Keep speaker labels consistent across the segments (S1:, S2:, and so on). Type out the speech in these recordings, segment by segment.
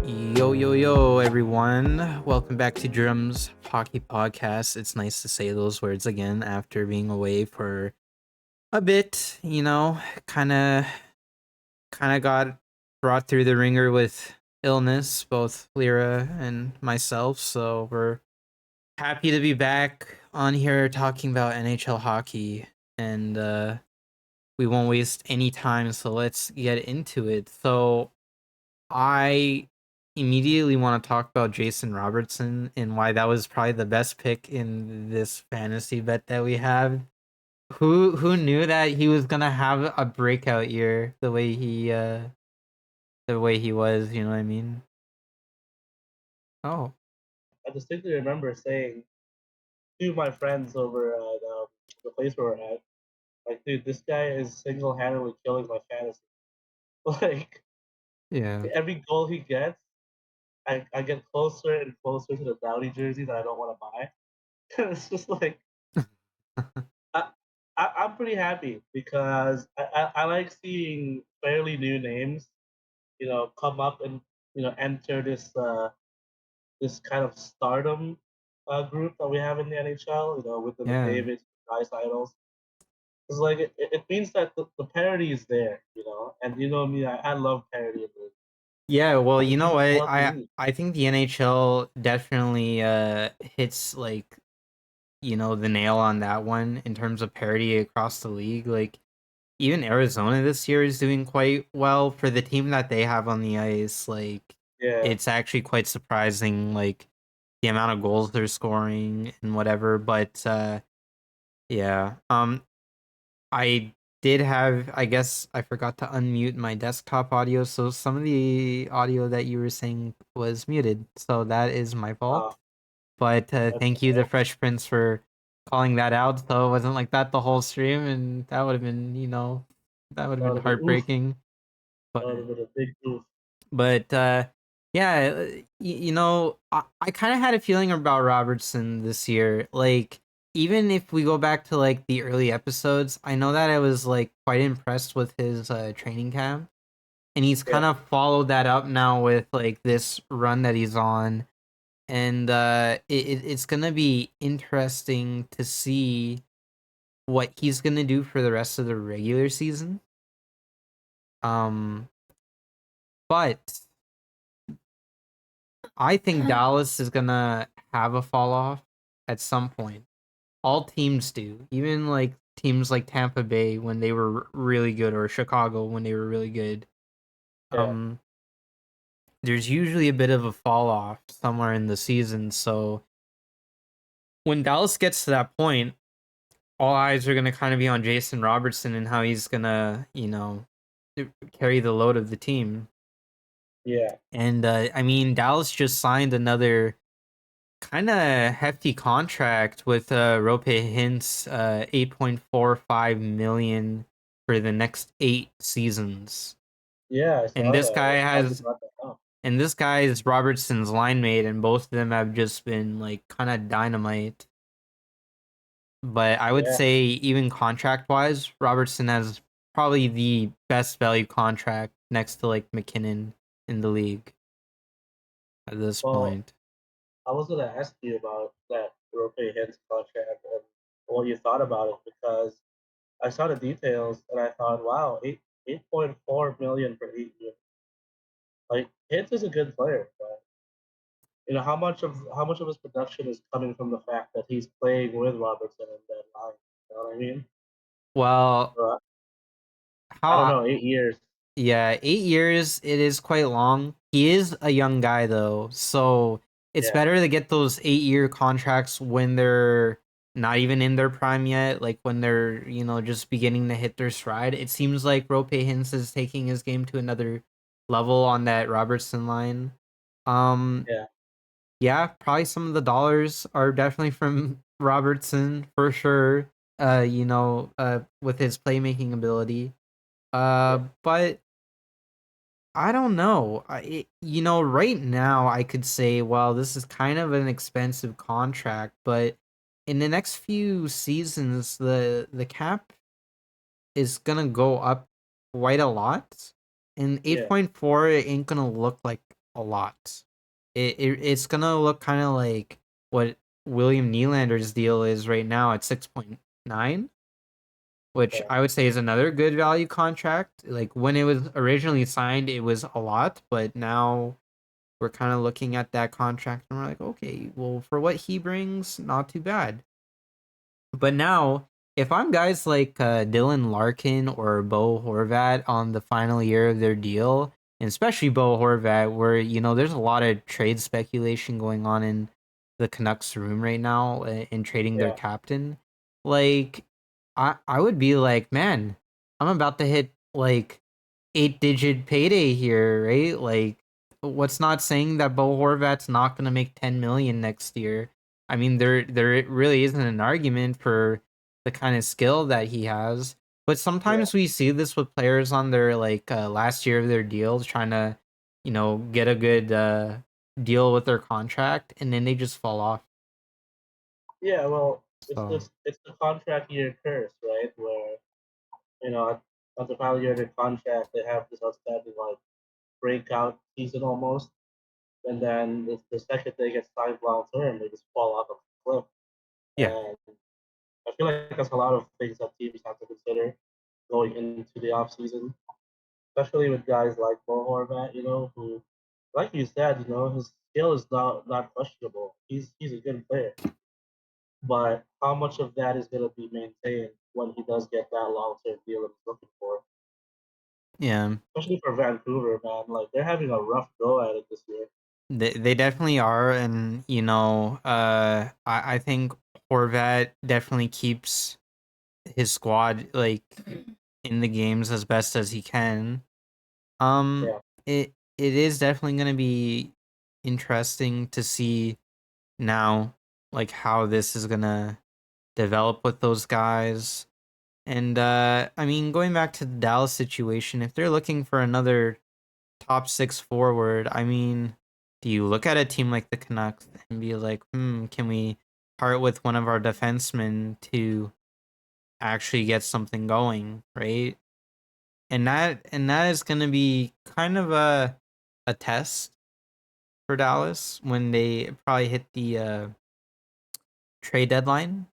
S1: Yo, yo, yo, everyone. Welcome back to Drumm's Hockey Podcast. It's nice to say those words again after being away for a bit, kind of got brought through the ringer with illness, both Lyra and myself. So we're happy to be back on here talking about NHL hockey, and we won't waste any time, so let's get into it. So I immediately want to talk about Jason Robertson and why that was probably the best pick in this fantasy bet that we have. Who knew that he was gonna have a breakout year the way he was, you know what I mean? Oh.
S2: I distinctly remember saying to my friends over at the place where we're at, like, dude, this guy is single-handedly killing my fantasy. Like,
S1: Yeah.
S2: every goal he gets, I get closer and closer to the Dowdy jersey that I don't want to buy. It's just like I, I'm pretty happy because I like seeing fairly new names, come up and enter this kind of stardom group that we have in the NHL. With the
S1: Yeah.
S2: McDavid, guys, idols. It's like it means that the parody is there, and you know me, I love parody in this.
S1: Yeah, well,
S2: But
S1: you
S2: this
S1: know
S2: is
S1: what?
S2: what we
S1: I
S2: need.
S1: I think the NHL definitely hits like, the nail on that one in terms of parity across the league. Like even Arizona this year is doing quite well for the team that they have on the ice. Like,
S2: Yeah.
S1: it's actually quite surprising, like the amount of goals they're scoring and whatever. But yeah, I did have. I guess I forgot to unmute my desktop audio, so some of the audio that you were saying was muted. So that is my
S2: Uh,
S1: fault. But
S2: that's
S1: thank you, the Fresh Prince, for calling that out. So it wasn't like that the whole stream, and that would have been, that would have
S2: that would
S1: been
S2: have been oof.
S1: heartbreaking.
S2: That would
S1: But
S2: have been a big oof.
S1: yeah, I kind of had a feeling about Robertson this year. Like, even if we go back to like the early episodes, I know that I was like quite impressed with his training camp, and he's
S2: Yeah.
S1: kind of followed that up now with like this run that he's on, and it's gonna be interesting to see what he's gonna do for the rest of the regular season. Um, but I think Dallas is gonna have a fall off at some point. All teams do, even like teams like Tampa Bay when they were really good, or Chicago when they were really good.
S2: Yeah.
S1: Um, there's usually a bit of a fall off somewhere in the season. So when Dallas gets to that point, all eyes are gonna kind of be on Jason Robertson and how he's gonna, carry the load of the team.
S2: Yeah.
S1: And I mean, Dallas just signed another kind of hefty contract with Rope Hintz, 8.45 million for the next 8 seasons.
S2: Yeah. I
S1: And
S2: saw
S1: this
S2: that.
S1: guy
S2: I just
S1: has
S2: brought that up.
S1: and this guy is Robertson's line mate, and both of them have just been like kind of dynamite. But I would
S2: Yeah.
S1: say even contract wise, Robertson has probably the best value contract next to like McKinnon in the league at this
S2: Well,
S1: point.
S2: I was gonna ask you about that Rope Hens contract and what you thought about it because I saw the details and I thought, wow, 8.4 million for 8 years. Like Hens is a good player, but how much of his production is coming from the fact that he's playing with Robertson in that line. You know what I mean?
S1: Well,
S2: So, I don't
S1: how
S2: know, 8 years.
S1: Yeah, 8 years, it is quite long. He is a young guy though, so it's
S2: Yeah,
S1: better to get those 8 year contracts when they're not even in their prime yet, like when they're, just beginning to hit their stride. It seems like Rope Hintz is taking his game to another level on that Robertson line. Um,
S2: yeah,
S1: yeah, probably some of the dollars are definitely from Robertson for sure. With his playmaking ability.
S2: yeah,
S1: But I don't know. Right now I could say, well, this is kind of an expensive contract, but in the next few seasons, the cap is gonna go up quite a lot, and
S2: yeah.
S1: 8.4 ain't gonna look like a lot. It's gonna look kind of like what William Nylander's deal is right now at 6.9, which
S2: Yeah,
S1: I would say is another good value contract. Like when it was originally signed, it was a lot, but now we're kind of looking at that contract and we're like, okay, well, for what he brings, not too bad. But now, if I'm guys like Dylan Larkin or Bo Horvat on the final year of their deal, and especially Bo Horvat, where there's a lot of trade speculation going on in the Canucks room right now in trading their
S2: yeah,
S1: captain, like I would be like, man, I'm about to hit like 8-digit payday here, right? Like, what's not saying that Bo Horvat's not gonna make 10 million next year? I mean, there really isn't an argument for the kind of skill that he has. But
S2: yeah,
S1: sometimes we see this with players on their like last year of their deals, trying to, get a good deal with their contract, and then they just fall off.
S2: yeah. Well,
S1: So
S2: it's the contract year curse, right? Where at the final year of their contract, they have this outstanding like breakout season almost, and then the second they get signed long term, they just fall off a cliff.
S1: yeah,
S2: And I feel like there's a lot of things that teams have to consider going into the off season, especially with guys like Bo Horvat, who, like you said, his skill is not questionable. He's a good player, but how much of that is going to be maintained when he does get that long term deal that he's looking for?
S1: yeah.
S2: Especially for Vancouver, man. Like they're having a rough go at it this year.
S1: They definitely are, and I think Horvat definitely keeps his squad like in the games as best as he can. Um,
S2: Yeah,
S1: it is definitely gonna be interesting to see now, like how this is gonna develop with those guys. And I mean, going back to the Dallas situation, if they're looking for another top six forward, I mean, do you look at a team like the Canucks and be like, can we part with one of our defensemen to actually get something going, right? And that is going to be kind of a test for Dallas when they probably hit the trade deadline.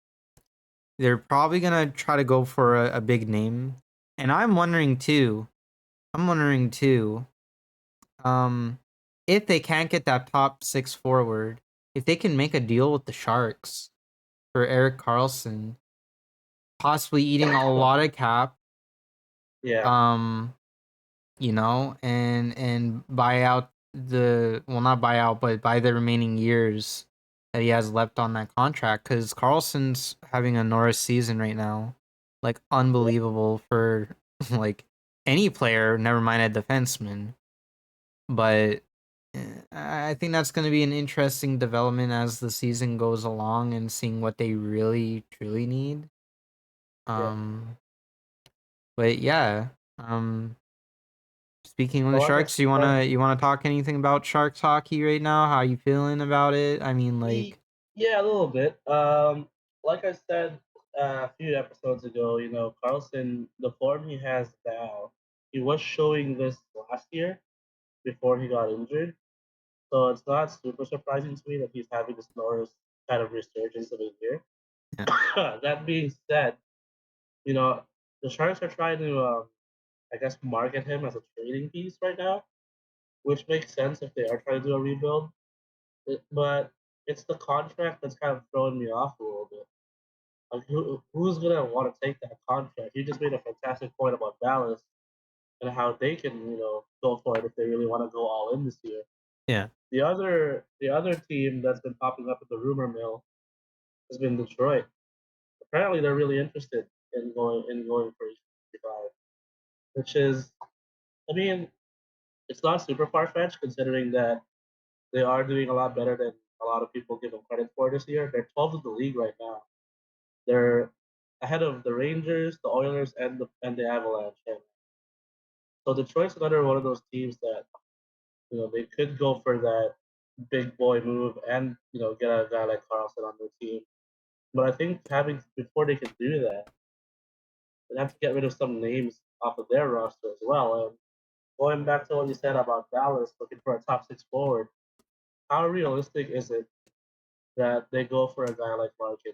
S1: They're probably going to try to go for a big name. And I'm wondering too, um, if they can't get that top six forward, if they can make a deal with the Sharks for Eric Carlson, possibly eating a lot of cap,
S2: yeah,
S1: um, and buy out not buy out, but buy the remaining years that he has left on that contract. Because Carlson's having a Norris season right now, like
S2: yeah,
S1: unbelievable for like any player, never mind a defenseman. But I think that's going to be an interesting development as the season goes along and seeing what they really truly need.
S2: yeah.
S1: Um, but yeah, um, speaking of the
S2: Well, like I
S1: Sharks, you
S2: said,
S1: wanna talk anything about Sharks hockey right now? How you feeling about it? I mean,
S2: Ye-
S1: like,
S2: yeah, a little bit. Like I said a few episodes ago, Carlson, the form he has now, he was showing this last year before he got injured. So it's not super surprising to me that he's having this Norris kind of resurgence of his year.
S1: yeah,
S2: That being said, you know, the Sharks are trying to, I guess, market him as a trading piece right now, which makes sense if they are trying to do a rebuild. But it's the contract that's kind of throwing me off a little bit. Like, who's gonna want to take that contract? You just made a fantastic point about Dallas and how they can, go for it if they really want to go all in this year.
S1: yeah,
S2: The other team that's been popping up at the rumor mill has been Detroit. Apparently, they're really interested in going for 65, which is, I mean, it's not super far fetched considering that they are doing a lot better than a lot of people give them credit for this year. They're 12th in the league right now. They're ahead of the Rangers, the Oilers, and the Avalanche. And so Detroit's another one of those teams that they could go for that big boy move and get a guy like Carlson on their team. But I think having before they can do that, they have to get rid of some names off of their roster as well. going back to what you said about Dallas looking for a top six forward, how realistic is it that they go for a guy like Larkin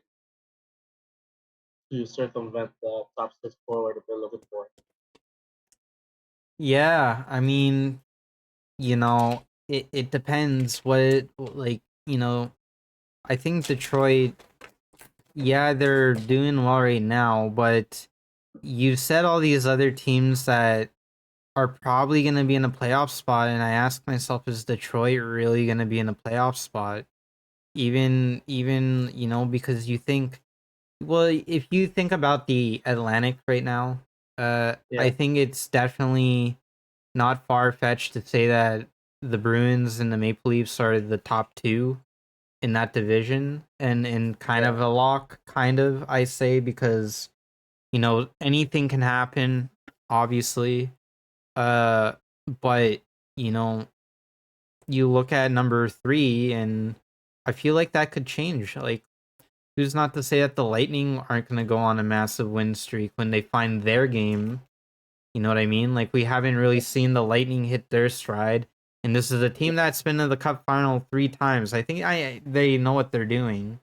S2: to circumvent the top six forward that they're looking for?
S1: Yeah, I mean, it depends what like, I think Detroit, yeah, they're doing well right now, but you said all these other teams that are probably going to be in a playoff spot, and I ask myself, is Detroit really going to be in a playoff spot? Even, because you think, well, if you think about the Atlantic right now, I
S2: Yeah,
S1: think it's definitely not far fetched to say that the Bruins and the Maple Leafs are the top two in that division, and kind
S2: yeah,
S1: of a lock, kind of, I say, because anything can happen, obviously. Uh, but you know, you look at number three, and I feel like that could change. Like, who's not to say that the Lightning aren't going to go on a massive win streak when they find their game? You know what I mean? Like, we haven't really seen the Lightning hit their stride, and this is a
S2: yeah,
S1: team that's been to the Cup final 3 times. I think they know what they're doing,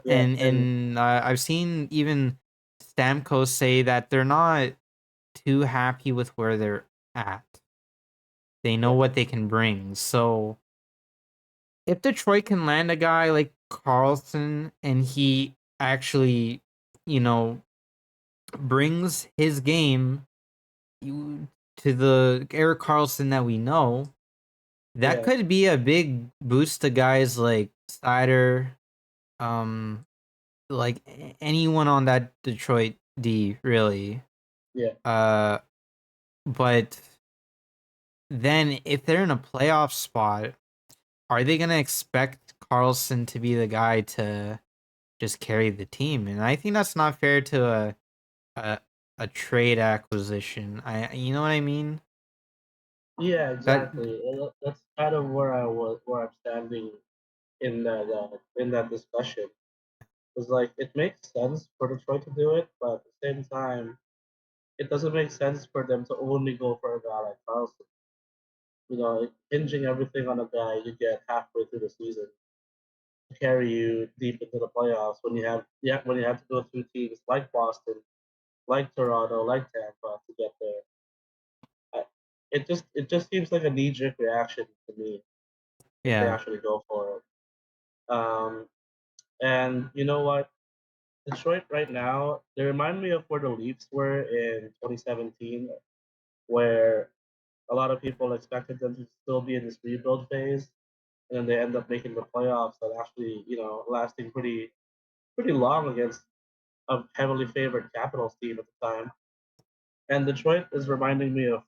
S2: yeah. And
S1: and I've seen even Stamkos say that they're not too happy with where they're at. They know
S2: yeah,
S1: what they can bring. So if Detroit can land a guy like Carlson and he actually, you know, brings his game to the Eric Carlson that we know, that
S2: yeah,
S1: could be a big boost to guys like Snyder, um, like anyone on that Detroit D, really.
S2: yeah,
S1: Uh, but then if they're in a playoff spot, are they gonna expect Carlson to be the guy to just carry the team? And I think that's not fair to a a trade acquisition. You know what I mean?
S2: yeah.
S1: That
S2: Exactly. And that's kind of where I'm standing in that discussion. It's like it makes sense for Detroit to do it, but at the same time, it doesn't make sense for them to only go for a guy like Carlson. Hinging everything on a guy you get halfway through the season to carry you deep into the playoffs when you have to go through teams like Boston, like Toronto, like Tampa to get there. I, it just seems like a knee jerk reaction to me if they
S1: yeah.
S2: actually go for it. And you know what? Detroit right now, they remind me of where the Leafs were in 2017, where a lot of people expected them to still be in this rebuild phase, and then they end up making the playoffs and actually, lasting pretty long against a heavily favored Capitals team at the time. And Detroit is reminding me of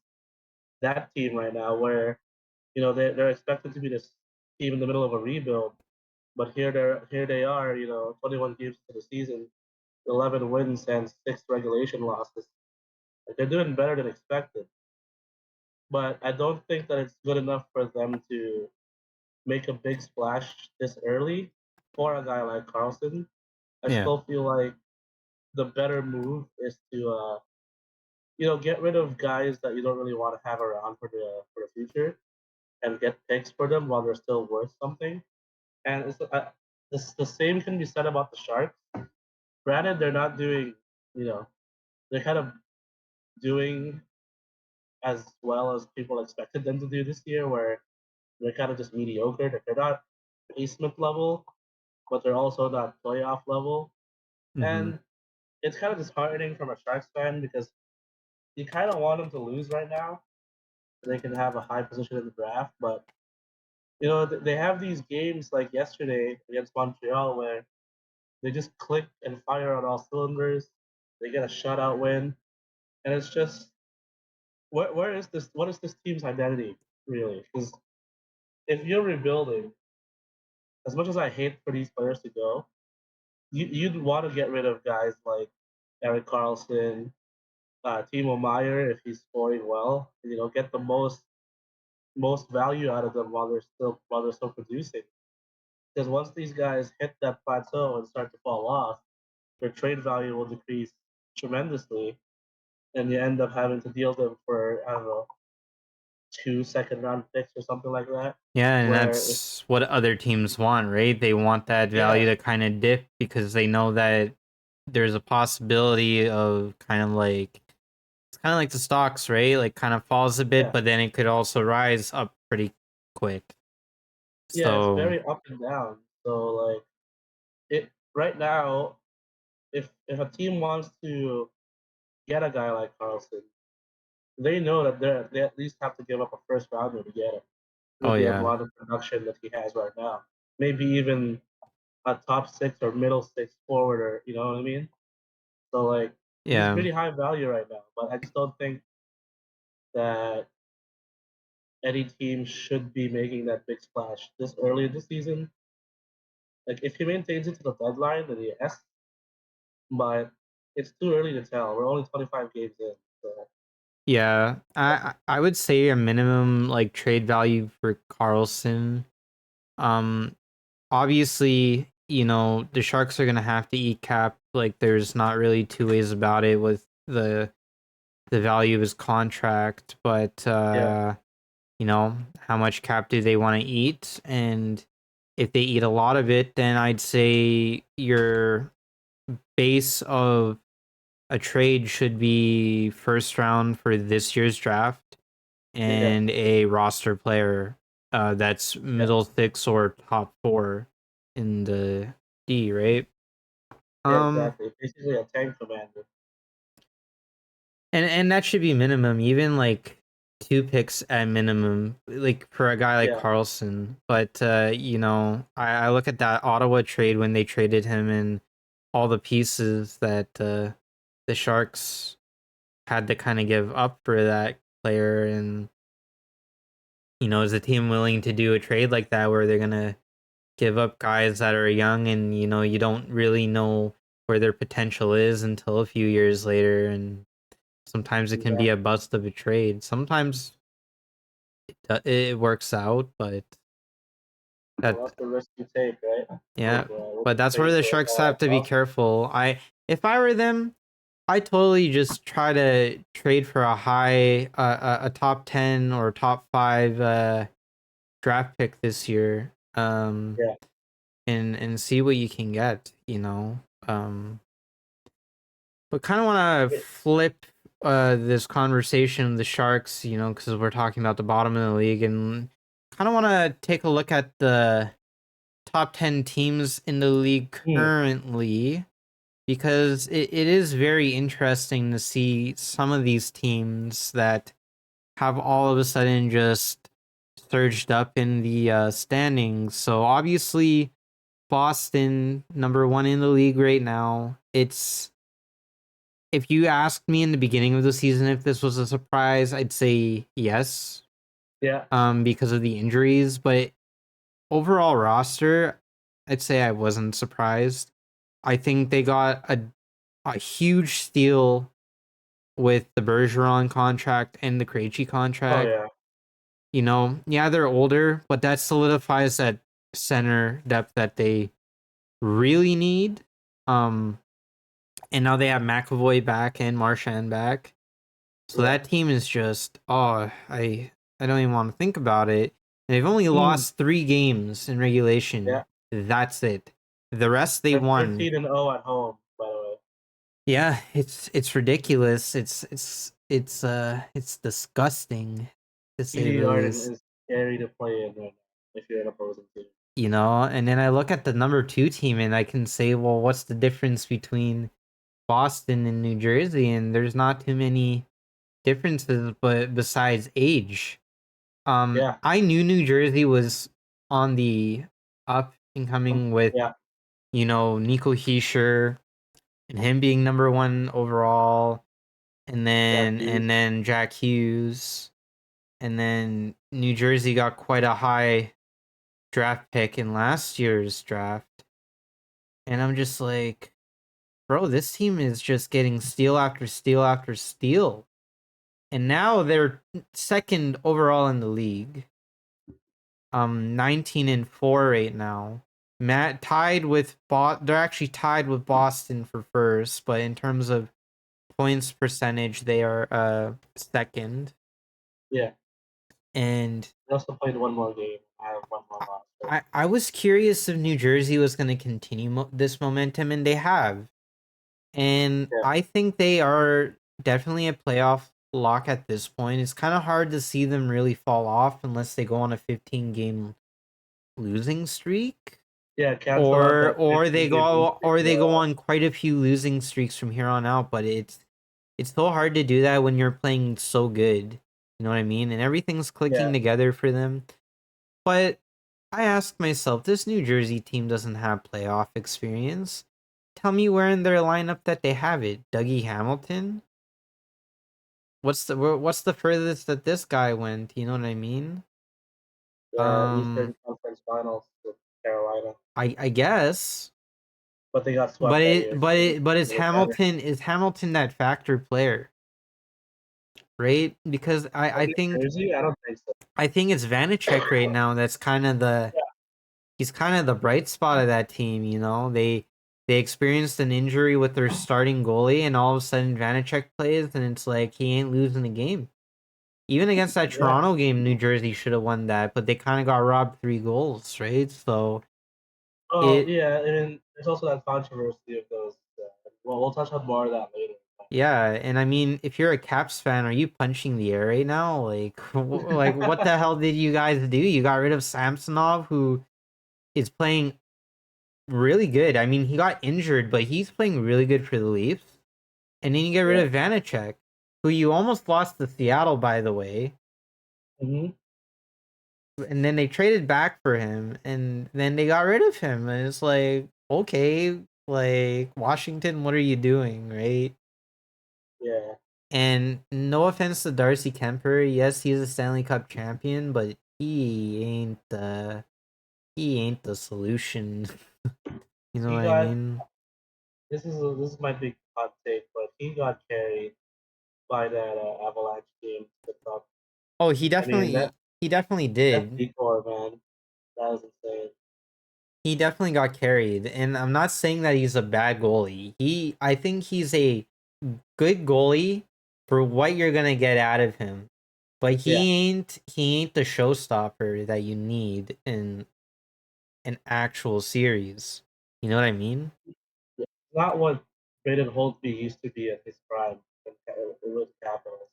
S2: that team right now, where they're expected to be this team in the middle of a rebuild, but here they are, 21 games into the season, 11 wins and 6 regulation losses. Like, they're doing better than expected, but I don't think that it's good enough for them to make a big splash this early for a guy like Carlson. I
S1: Yeah.
S2: still feel like the better move is to get rid of guys that you don't really want to have around for the future and get picks for them while they're still worth something. And the same can be said about the Sharks. Granted, they're not doing, you know, they're kind of doing as well as people expected them to do this year, where they're kind of just mediocre. They're not basement level, but they're also not playoff level.
S1: Mm-hmm.
S2: And it's kind of disheartening from a Sharks fan because you kind of want them to lose right now so they can have a high position in the draft. But they have these games like yesterday against Montreal where they just click and fire on all cylinders. They get a shutout win, and it's just where is this? What is this team's identity really? Because if you're rebuilding, as much as I hate for these players to go, you'd want to get rid of guys like Eric Carlson, Timo Meyer if he's scoring well. Get the most value out of them while they're still producing. Because once these guys hit that plateau and start to fall off, their trade value will decrease tremendously, and you end up having to deal them for, I don't know, 2 second-round picks or something like that.
S1: Yeah, and
S2: Where if
S1: that's what other teams want, right? They want that value
S2: yeah,
S1: to kind of dip because they know that there's a possibility of kind of like it's kind of like the stocks, right? Like kind of falls a bit,
S2: yeah,
S1: but then it could also rise up pretty quick.
S2: yeah, it's
S1: So,
S2: very up and down. So like it right now, if a team wants to get a guy like Carlson, they know that they at least have to give up a first rounder to get him
S1: oh
S2: with the
S1: yeah.
S2: amount of production that he has right now. Maybe even a top six or middle six forward, or you know what I mean. So like he's
S1: Yeah.
S2: pretty high value right now, but I just don't think that any team should be making that big splash this early in the season. Like if he maintains it to the deadline, then yes, but it's too early to tell. We're only 25 games in, so
S1: Yeah. I would say a minimum like trade value for Carlson. Um Obviously, the Sharks are gonna have to eat cap. Like there's not really two ways about it with the value of his contract, but
S2: yeah,
S1: how much cap do they want to eat? And if they eat a lot of it, then I'd say your base of a trade should be first round for this year's draft
S2: yeah,
S1: and a roster player that's
S2: yeah,
S1: middle six or top four in the D, right?
S2: yeah,
S1: Um,
S2: exactly. Basically a tank commander.
S1: and that should be minimum, even like two picks at minimum, like for a guy like
S2: Yeah,
S1: Carlson. But I look at that Ottawa trade when they traded him and all the pieces that the Sharks had to kind of give up for that player, and is the team willing to do a trade like that where they're gonna give up guys that are young and you don't really know where their potential is until a few years later, and sometimes it can be a
S2: exactly.
S1: bust of a trade. Sometimes it works out, but
S2: Well,
S1: that
S2: that's the risk you take, right?
S1: yeah,
S2: With
S1: but
S2: the
S1: that's where
S2: trades
S1: the
S2: for a
S1: Sharks
S2: guy
S1: have
S2: like
S1: to be
S2: Carlson.
S1: careful. If I were them, I totally just try to trade for a high a top 10 or top 5 draft pick this year.
S2: Yeah,
S1: And see what you can get. But kind of want to
S2: yeah,
S1: flip this conversation of the Sharks, because we're talking about the bottom of the league, and kind of want to take a look at the top 10 teams in the league
S2: hmm,
S1: currently, because it is very interesting to see some of these teams that have all of a sudden just surged up in the standings. So obviously, Boston, number one in the league right now. If you asked me in the beginning of the season if this was a surprise, I'd say yes,
S2: yeah,
S1: because of the injuries. But overall roster, I'd say I wasn't surprised. I think they got a huge steal with the Bergeron contract and the Krejci
S2: oh
S1: contract.
S2: yeah,
S1: Yeah, they're older, but that solidifies that center depth that they really need. Um, and now they have McAvoy back and Marchand back. So
S2: yeah,
S1: that team is just I don't even want to think about it. They've only
S2: hmm,
S1: lost 3 games in regulation.
S2: yeah.
S1: That's it. The rest they
S2: They're
S1: won.
S2: 13-0 at home, by the way.
S1: Yeah, it's ridiculous. It's disgusting to say
S2: TD
S1: the
S2: Garden
S1: least.
S2: is scary to play in right now if you're an opposing team.
S1: And then I look at the number 2 team and I can say, well, what's the difference between Boston and New Jersey? And there's not too many differences, but besides age.
S2: Yeah,
S1: I knew New Jersey was on the up and coming with,
S2: yeah,
S1: Nico Heischer and him being number 1 overall, and
S2: Jack
S1: then
S2: Hughes.
S1: and then Jack Hughes, and then New Jersey got quite a high draft pick in last year's draft. And I'm just like, bro, this team is just getting steal after steal after steal. And now they're second overall in the league. 19-4 right now. Matt tied with they're actually tied with Boston for first, but in terms of points percentage, they are second.
S2: Yeah,
S1: And
S2: They also played one more game. I have one more loss. Right?
S1: I was curious if New Jersey was going to continue this momentum, and they have. And
S2: Yeah,
S1: I think they are definitely a playoff lock at this point. It's kind of hard to see them really fall off unless they go on a 15-game losing streak,
S2: yeah. Cancel out that
S1: or
S2: 15
S1: they
S2: game win
S1: go
S2: streak.
S1: or they go on quite a few losing streaks from here on out. But it's so hard to do that when you're playing so good. You know what I mean? And everything's
S2: Yeah.
S1: clicking together for them. But I asked myself, this New Jersey team doesn't have playoff experience. Tell me where in their lineup that they have it. Dougie Hamilton? What's the furthest that this guy went? You know what I mean?
S2: Eastern Conference Finals with Carolina,
S1: I guess,
S2: but they got
S1: but
S2: swept that year. So
S1: is
S2: it matter.
S1: Hamilton that factor player, right? Because
S2: For New Jersey, I don't think so.
S1: I think it's Vanacek right now that's kind of the
S2: Yeah,
S1: he's kind of the bright spot of that team. They experienced an injury with their starting goalie, and all of a sudden Vanacek plays, and it's like he ain't losing the game. Even against that
S2: yeah.
S1: Toronto game, New Jersey should have won that, but they kind of got robbed 3 goals, right? So
S2: Oh,
S1: it,
S2: yeah, and there's also that controversy of those. Well, we'll touch on more of that later.
S1: yeah, and I mean, if you're a Caps fan, are you punching the air right now? Like, like what the hell did you guys do? You got rid of Samsonov, who is playing really good. I mean, he got injured, but he's playing really good for the Leafs. And then you get rid
S2: Yeah.
S1: of Vanacek, who you almost lost to Seattle, by the way.
S2: Mm-hmm.
S1: And then they traded back for him, and then they got rid of him. And it's like, okay, like Washington, what are you doing, right?
S2: Yeah.
S1: And no offense to Darcy Kemper, yes, he's a Stanley Cup champion, but he ain't the solution. You know
S2: He
S1: what I
S2: got
S1: mean?
S2: this might be a hot take, but he got carried by that Avalanche team. To the Cup.
S1: Oh,
S2: I mean
S1: he definitely
S2: that
S1: did.
S2: decor, man, that was insane.
S1: He definitely got carried, and I'm not saying that he's a bad goalie. I think he's a good goalie for what you're gonna get out of him. But
S2: Yeah.
S1: he ain't the showstopper that you need in an actual series. You know what I mean?
S2: Yeah. Not what Braden Holtby used to be at his prime with Capitals.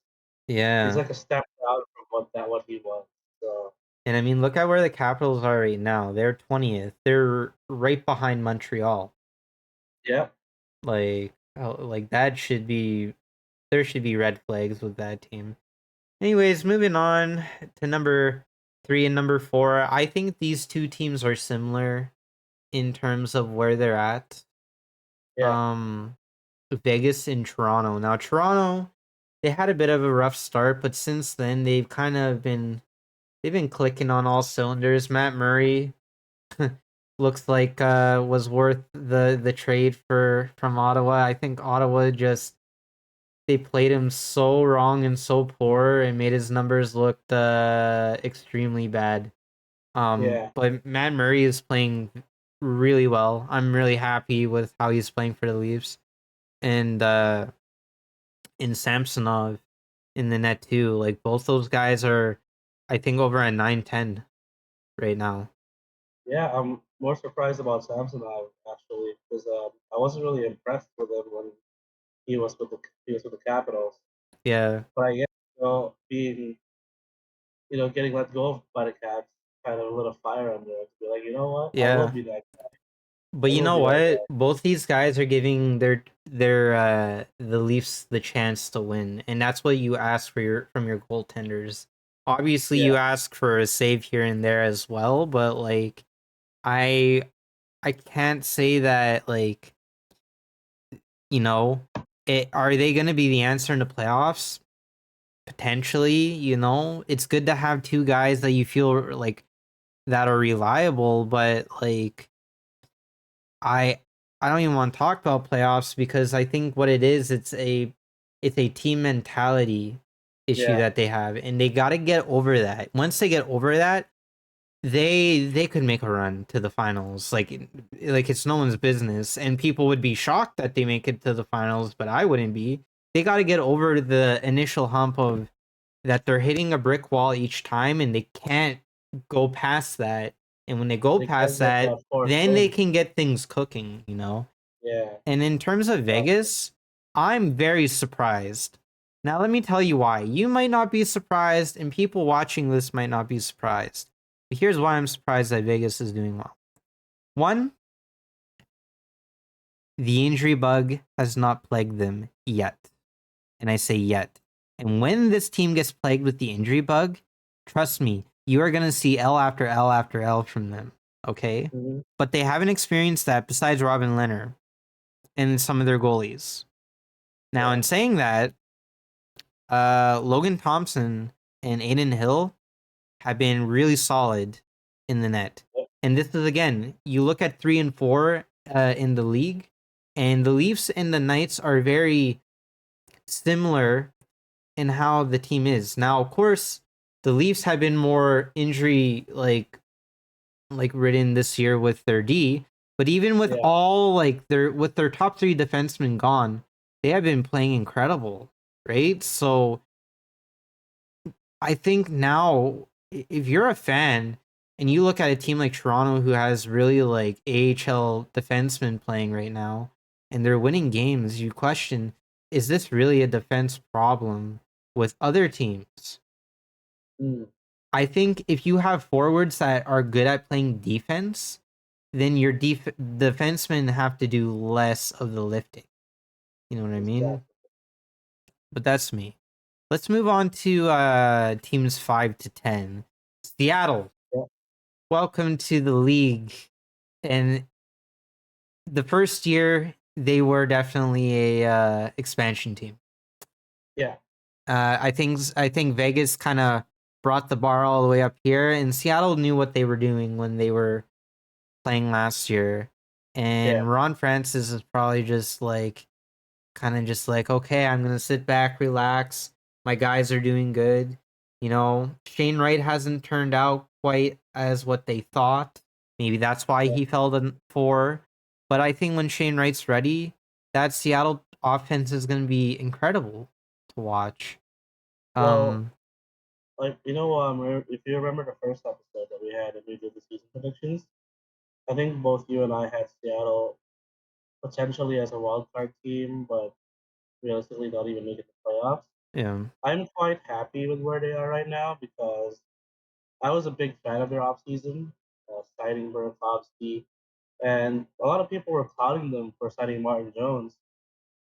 S2: He's
S1: Yeah.
S2: like a step down from what he was. So
S1: And I mean, look at where the Capitals are right now. They're 20th. They're right behind Montreal.
S2: yeah.
S1: Like, like that should be there should be red flags with that team. Anyways, moving on to number 3 and number 4. I think these two teams are similar in terms of where they're at.
S2: Yeah.
S1: Vegas and Toronto. Now, Toronto, they had a bit of a rough start, but since then they've been clicking on all cylinders. Matt Murray looks like was worth the trade for from Ottawa. I think Ottawa just they played him so wrong and so poor and made his numbers look extremely bad.
S2: Yeah.
S1: But Matt Murray is playing really well. I'm really happy with how he's playing for the Leafs. And in Samsonov in the net too. Like both those guys are I think over a 9-10 right now.
S2: Yeah. I'm more surprised about Samsonov actually because I wasn't really impressed with him when he was with the Capitals.
S1: Yeah.
S2: But I guess being getting let go by the Caps kind of lit a fire under it to be like, you know what, I will
S1: Yeah.
S2: be that guy.
S1: But
S2: I
S1: you
S2: will
S1: know
S2: be that
S1: what?
S2: guy.
S1: Both these guys are giving the Leafs the chance to win, and that's what you ask for your from your goaltenders. Obviously,
S2: Yeah.
S1: you ask for a save here and there as well, but like I I can't say that like are they going to be the answer in the playoffs? Potentially, it's good to have two guys that you feel like that are reliable, but like I I don't even want to talk about playoffs because I think what it is, it's a team mentality issue
S2: Yeah.
S1: that they have, and they got to get over that. Once they get over that, they could make a run to the finals. Like it's no one's business, and people would be shocked that they make it to the finals, but I wouldn't be. They got to get over the initial hump of that they're hitting a brick wall each time and they can't go past that. And when they go
S2: They
S1: past
S2: can't get
S1: that,
S2: that fourth
S1: then they
S2: win.
S1: can get things cooking, you know?
S2: Yeah.
S1: And in terms of
S2: Exactly.
S1: Vegas, I'm very surprised. Now, let me tell you why. You might not be surprised, and people watching this might not be surprised. But here's why I'm surprised that Vegas is doing well. One, the injury bug has not plagued them yet. And I say yet. And when this team gets plagued with the injury bug, trust me, you are going to see L after L after L from them. Okay?
S2: Mm-hmm.
S1: But they haven't experienced that besides Robin Leonard and some of their goalies. Now,
S2: Yeah.
S1: in saying that, Logan Thompson and Aiden Hill have been really solid in the net.
S2: Yep.
S1: And this is, again, you look at 3 and 4 in the league, and the Leafs and the Knights are very similar in how the team is. Now, of course, the Leafs have been more injury like ridden this year with their D, but even with
S2: Yeah.
S1: all like their top 3 defensemen gone, they have been playing incredible, right? So I think now, if you're a fan and you look at a team like Toronto who has really like AHL defensemen playing right now and they're winning games, you question, is this really a defense problem with other teams?
S2: Mm.
S1: I think if you have forwards that are good at playing defense, then your defensemen have to do less of the lifting. You know what I mean?
S2: Exactly.
S1: But that's me. Let's move on to teams 5 to 10. Seattle,
S2: Yeah.
S1: welcome to the league. And the first year, they were definitely a expansion team.
S2: Yeah.
S1: I think Vegas kind of brought the bar all the way up here, and Seattle knew what they were doing when they were playing last year.
S2: Yeah.
S1: And Ron Francis is probably just like kind of just like, okay, I'm gonna sit back, relax. My guys are doing good. You know, Shane Wright hasn't turned out quite as what they thought. Maybe that's why
S2: Yeah.
S1: he fell to 4. But I think when Shane Wright's ready, that Seattle offense is gonna be incredible to watch.
S2: Well,
S1: Um,
S2: like if you remember the first episode that we had and we did the season predictions, I think both you and I had Seattle potentially as a wild card team, but realistically not even making the playoffs.
S1: yeah,
S2: I'm quite happy with where they are right now because I was a big fan of their offseason, signing Burakovsky, and a lot of people were clouding them for signing Martin Jones.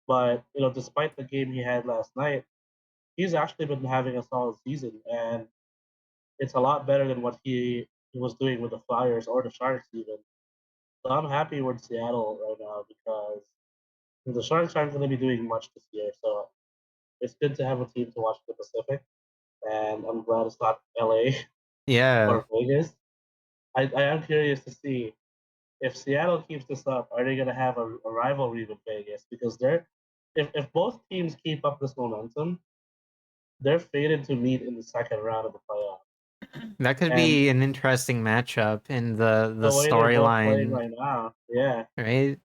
S2: But despite the game he had last night, he's actually been having a solid season, and it's a lot better than what he was doing with the Flyers or the Sharks even. So I'm happy with Seattle right now because the Sharks aren't going to be doing much this year. So it's good to have a team to watch the Pacific, and I'm glad it's not LA
S1: yeah,
S2: or Vegas. I am curious to see if Seattle keeps this up, are they going to have a rivalry with Vegas? Because if both teams keep up this momentum, they're fated to meet in the second round of the playoff.
S1: that could
S2: And
S1: be an interesting matchup in the
S2: the way they're both playing
S1: storyline,
S2: right now, yeah,
S1: right?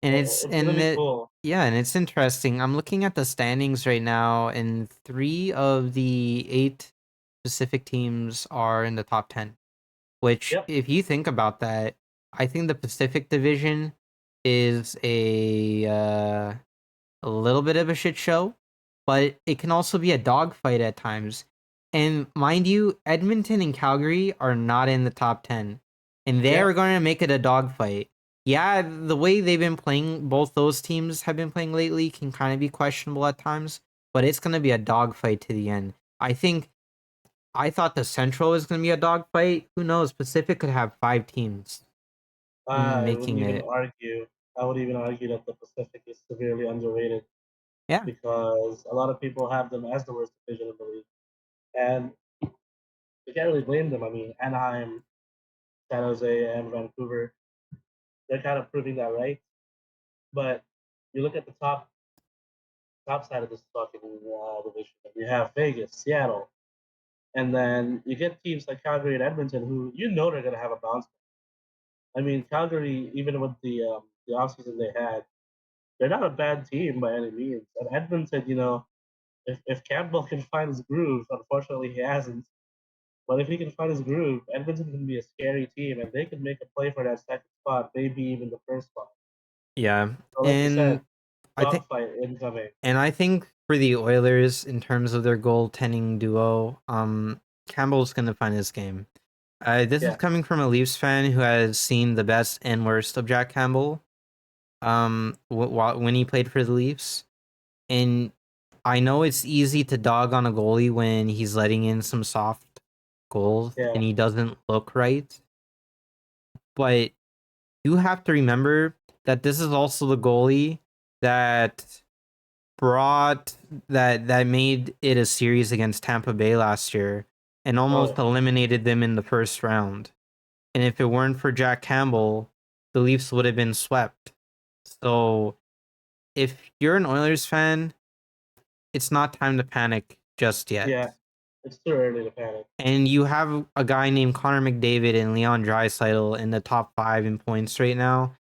S1: And it's
S2: it's gonna
S1: and
S2: be
S1: it
S2: cool.
S1: yeah, and it's interesting. I'm looking at the standings right now, and 3 of the 8 Pacific teams are in the top 10. Which,
S2: Yep.
S1: if you think about that, I think the Pacific Division is a little bit of a shit show, but it can also be a dogfight at times. And mind you, Edmonton and Calgary are not in the top 10, and they're
S2: Yep.
S1: going to make it a dogfight. Yeah, the way they've been playing, both those teams have been playing lately, can kind of be questionable at times, but it's going to be a dogfight to the end. I thought the Central was going to be a dogfight. Who knows? Pacific could have 5 teams
S2: I wouldn't
S1: making
S2: even
S1: it.
S2: argue. I would even argue that the Pacific is severely underrated
S1: Yeah.
S2: because a lot of people have them as the worst division in the league, and you can't really blame them. I mean, Anaheim, San Jose, and Vancouver, they're kind of proving that right. But you look at the top side of this fucking division. You have Vegas, Seattle, and then you get teams like Calgary and Edmonton, who they're gonna have a bounce. I mean, Calgary, even with the offseason they had, they're not a bad team by any means. And Edmonton, if Campbell can find his groove, unfortunately he hasn't. But if he can find his groove, Edmonton can be a scary team, and they can make a play for that second spot, maybe even the first spot.
S1: Yeah,
S2: So, like you
S1: and
S2: said,
S1: I think
S2: dogfight incoming.
S1: I think for the Oilers in terms of their goaltending duo, Campbell's gonna find his game. This is
S2: Yeah,
S1: coming from a Leafs fan who has seen the best and worst of Jack Campbell. When he played for the Leafs, and I know it's easy to dog on a goalie when he's letting in some soft goals
S2: yeah,
S1: and he doesn't look right, but you have to remember that this is also the goalie that brought that made it a series against Tampa Bay last year and
S2: oh
S1: almost
S2: yeah,
S1: eliminated them in the first round. And if it weren't for Jack Campbell, the Leafs would have been swept. So if you're an Oilers fan, it's not time to panic just
S2: yeah.
S1: yet.
S2: It's too early to panic.
S1: And you have a guy named Connor McDavid and Leon Draisaitl in the top 5 in points right now.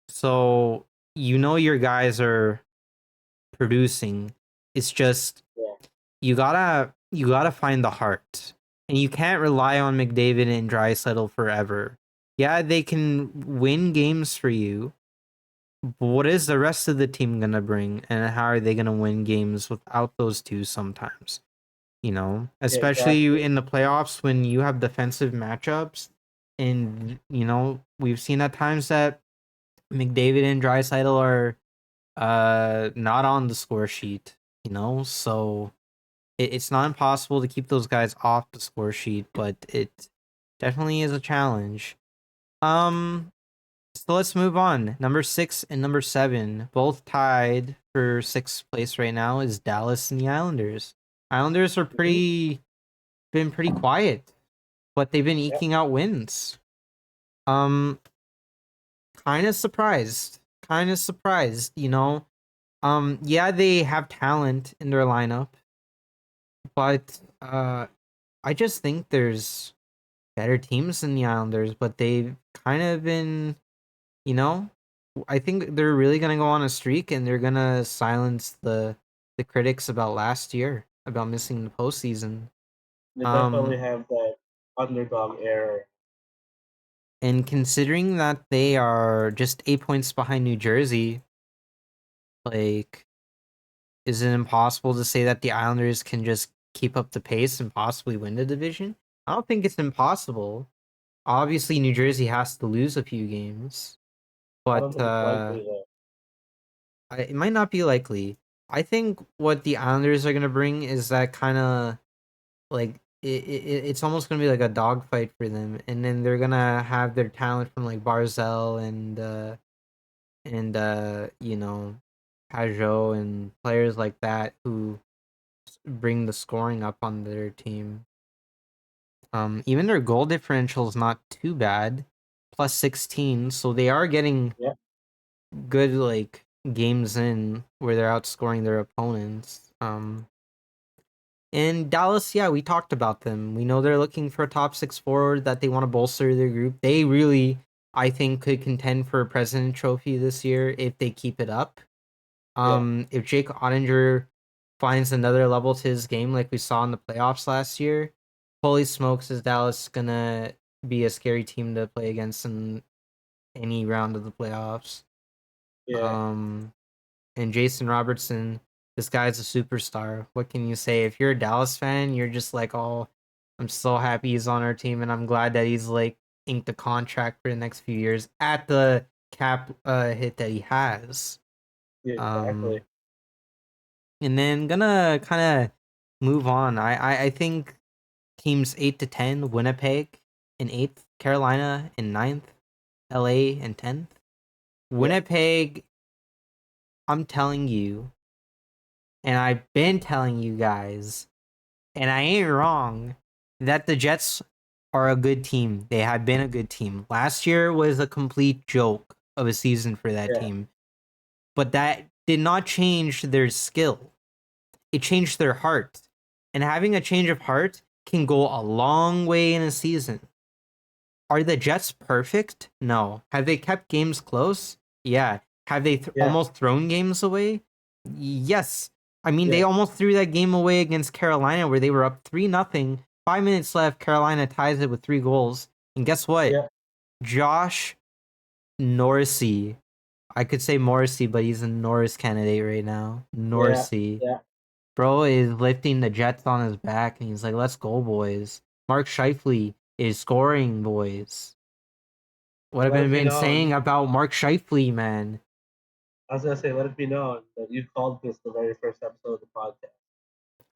S1: So you know your guys are producing. It's just
S2: Yeah,
S1: you gotta find the heart. And you can't rely on McDavid and Draisaitl forever. Yeah, they can win games for you, but what is the rest of the team gonna bring, and how are they gonna win games without those two sometimes?
S2: yeah,
S1: Especially
S2: exactly.
S1: in the playoffs when you have defensive matchups, and we've seen at times that McDavid and Draisaitl are not on the score sheet. So it's not impossible to keep those guys off the score sheet, but it definitely is a challenge. Um, so let's move on. Number 6 and number 7, both tied for 6th place right now, is Dallas and the Islanders. Islanders are
S2: Hmm.
S1: been pretty quiet, but they've been
S2: Yeah,
S1: eking out wins. Um, kind of surprised. Kind of surprised. Yeah, they have talent in their lineup, but I just think there's better teams than the Islanders, but they've kind of been, you know, I think they're really gonna go on a streak and they're gonna silence the critics about last year about missing the postseason.
S2: they definitely
S1: Um,
S2: have that underdog error.
S1: and considering that they are just 8 points behind New Jersey, like, is it impossible to say that the Islanders can just keep up the pace and possibly win the division? I don't think it's impossible. Obviously, New Jersey has to lose a few games,
S2: I don't
S1: but
S2: think it's likely though.
S1: it might not be likely. I think what the Islanders are gonna bring is that kind of like it's almost gonna be like a dogfight for them, and then they're gonna have their talent from like Barzell and Pajot and players like that who bring the scoring up on their team. Even their goal differential is not too bad, plus 16, so they are getting
S2: Yeah,
S1: good like games in where they're outscoring their opponents. And Dallas, yeah, we talked about them. We know they're looking for a top 6 forward that they want to bolster their group. They really, I think, could contend for a President Trophy this year if they keep it up.
S2: yeah,
S1: If Jake Ottinger finds another level to his game like we saw in the playoffs last year, holy smokes, is Dallas gonna be a scary team to play against in any round of the playoffs.
S2: yeah,
S1: Um, and Jason Robertson, this guy's a superstar. What can you say? If you're a Dallas fan, you're just like, oh, I'm so happy he's on our team, and I'm glad that he's like inked a contract for the next few years at the cap hit that he has.
S2: yeah, exactly.
S1: Um, and then gonna kind of move on. I think teams 8 to 10, Winnipeg in 8th, Carolina in 9th, LA in 10th.
S2: Yeah,
S1: Winnipeg, I'm telling you, and I've been telling you guys, and I ain't wrong, that the Jets are a good team. They have been a good team. Last year was a complete joke of a season for that
S2: yeah,
S1: team, but that did not change their skill. It changed their heart. And having a change of heart can go a long way in a season. Are the Jets perfect? No. Have they kept games close? Yeah. Have they
S2: yeah,
S1: almost thrown games away? Yes. I mean, they almost threw that game away against Carolina where they were up 3-0. 5 minutes left. Carolina ties it with 3 goals. And guess what?
S2: Yeah.
S1: Josh Norrisy. I could say Morrissey, but he's a Norris candidate right now. Norrisy.
S2: Yeah.
S1: Bro is lifting the Jets on his back, and he's like, let's go, boys. Mark Scheifele is scoring, boys. What have I been saying about Mark Scheifele, man?
S2: I was gonna say, let it be known that you called this the very first episode of the podcast.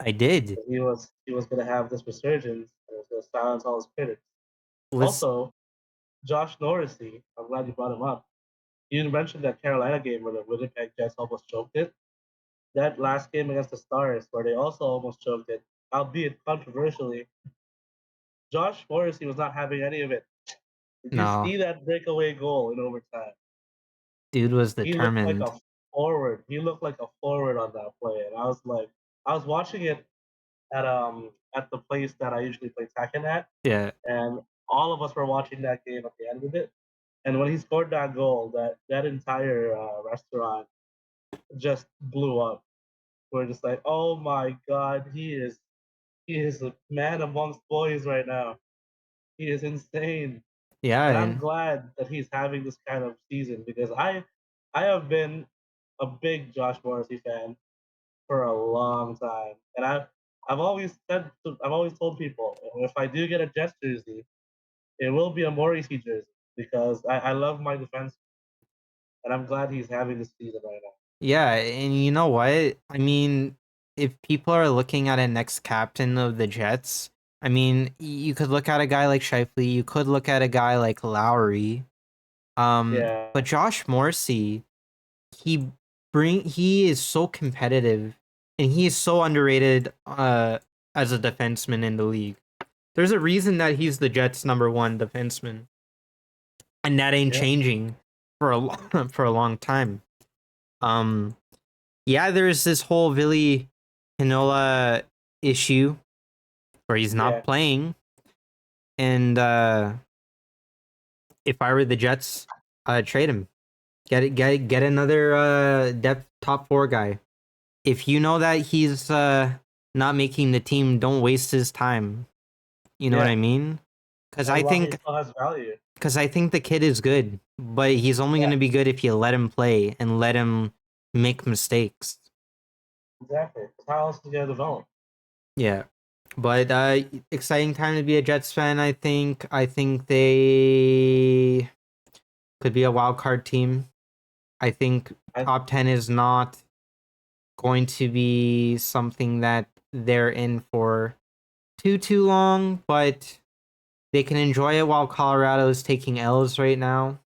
S1: I did.
S2: He was gonna have this resurgence and was gonna silence all his critics.
S1: Let's,
S2: Also, Josh Norrisy, I'm glad you brought him up. You mentioned that Carolina game where the Winnipeg Jets almost choked it. That last game against the Stars, where they also almost choked it, albeit controversially, Josh Morrissey was not having any of it. Did you
S1: no.
S2: see that breakaway goal in overtime?
S1: Dude was
S2: He looked like
S1: determined.
S2: a forward. He looked like a forward on that play, and I was watching it at the place that I usually play Tekken at,
S1: Yeah.
S2: and all of us were watching that game at the end of it. And when he scored that goal, that entire restaurant just blew up. We're just like, oh my god, he is a man amongst boys right now. He is insane,
S1: Yeah.
S2: and I'm
S1: And
S2: glad that he's having this kind of season because I have been a big Josh Morrissey fan for a long time, and I've always I've always told people if I do get a Jets jersey, it will be a Morrissey jersey because I love my defense, and I'm glad he's having this season right now.
S1: yeah, and you know what? I mean, if people are looking at a next captain of the Jets, I mean, you could look at a guy like Shifley, you could look at a guy like Lowry.
S2: Yeah,
S1: But Josh Morrissey, he he is so competitive and he is so underrated as a defenseman in the league. There's a reason that he's the Jets' #1 defenseman. And that ain't
S2: yeah,
S1: changing for a for a long time. Um yeah, there's this whole Billy Hinola issue where he's not
S2: yeah.
S1: playing. And if I were the Jets, I'd trade him. Get another depth top 4 guy. If you know that he's not making the team, don't waste his time. You know what I mean? Because
S2: And
S1: I
S2: while he
S1: think
S2: still has value,
S1: the kid is good, but he's only
S2: yeah,
S1: going to be good if you let him play and let him make mistakes.
S2: exactly. How else is he gonna develop?
S1: Yeah. But exciting time to be a Jets fan, I think. I think they could be a wild card team. I think
S2: I
S1: top 10 is not going to be something that they're in for too long, but they can enjoy it while Colorado is taking L's right now.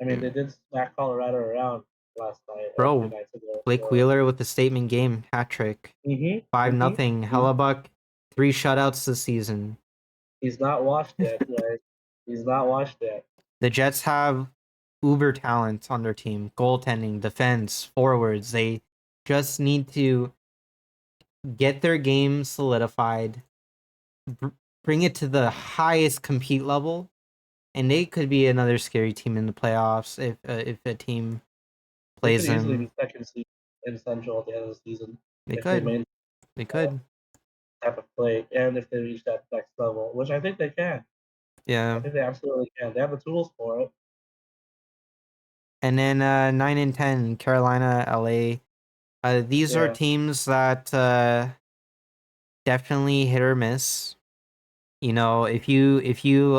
S2: mean, they did smack Colorado around last night or 2
S1: Bro,
S2: nights ago.
S1: Blake
S2: So.
S1: Wheeler with the statement game hat trick. 5-0. Hellebuck, 3 shutouts this season.
S2: He's not washed yet, guys. He's not washed yet.
S1: The Jets have uber talent on their team. Goaltending, defense, forwards. They just need to get their game solidified, bring it to the highest compete level, and they could be another scary team in the playoffs if a team
S2: They
S1: plays
S2: could easily
S1: them.
S2: be second seed in Central at the end of the season
S1: They
S2: if they
S1: could.
S2: maintain
S1: They
S2: that
S1: could.
S2: type of play and if they reach that next level, which I think they can. I
S1: Yeah.
S2: think they absolutely can. They have the tools for it.
S1: And then 9 and 10, Carolina, LA. These are
S2: Yeah,
S1: teams that definitely hit or miss. You know, if you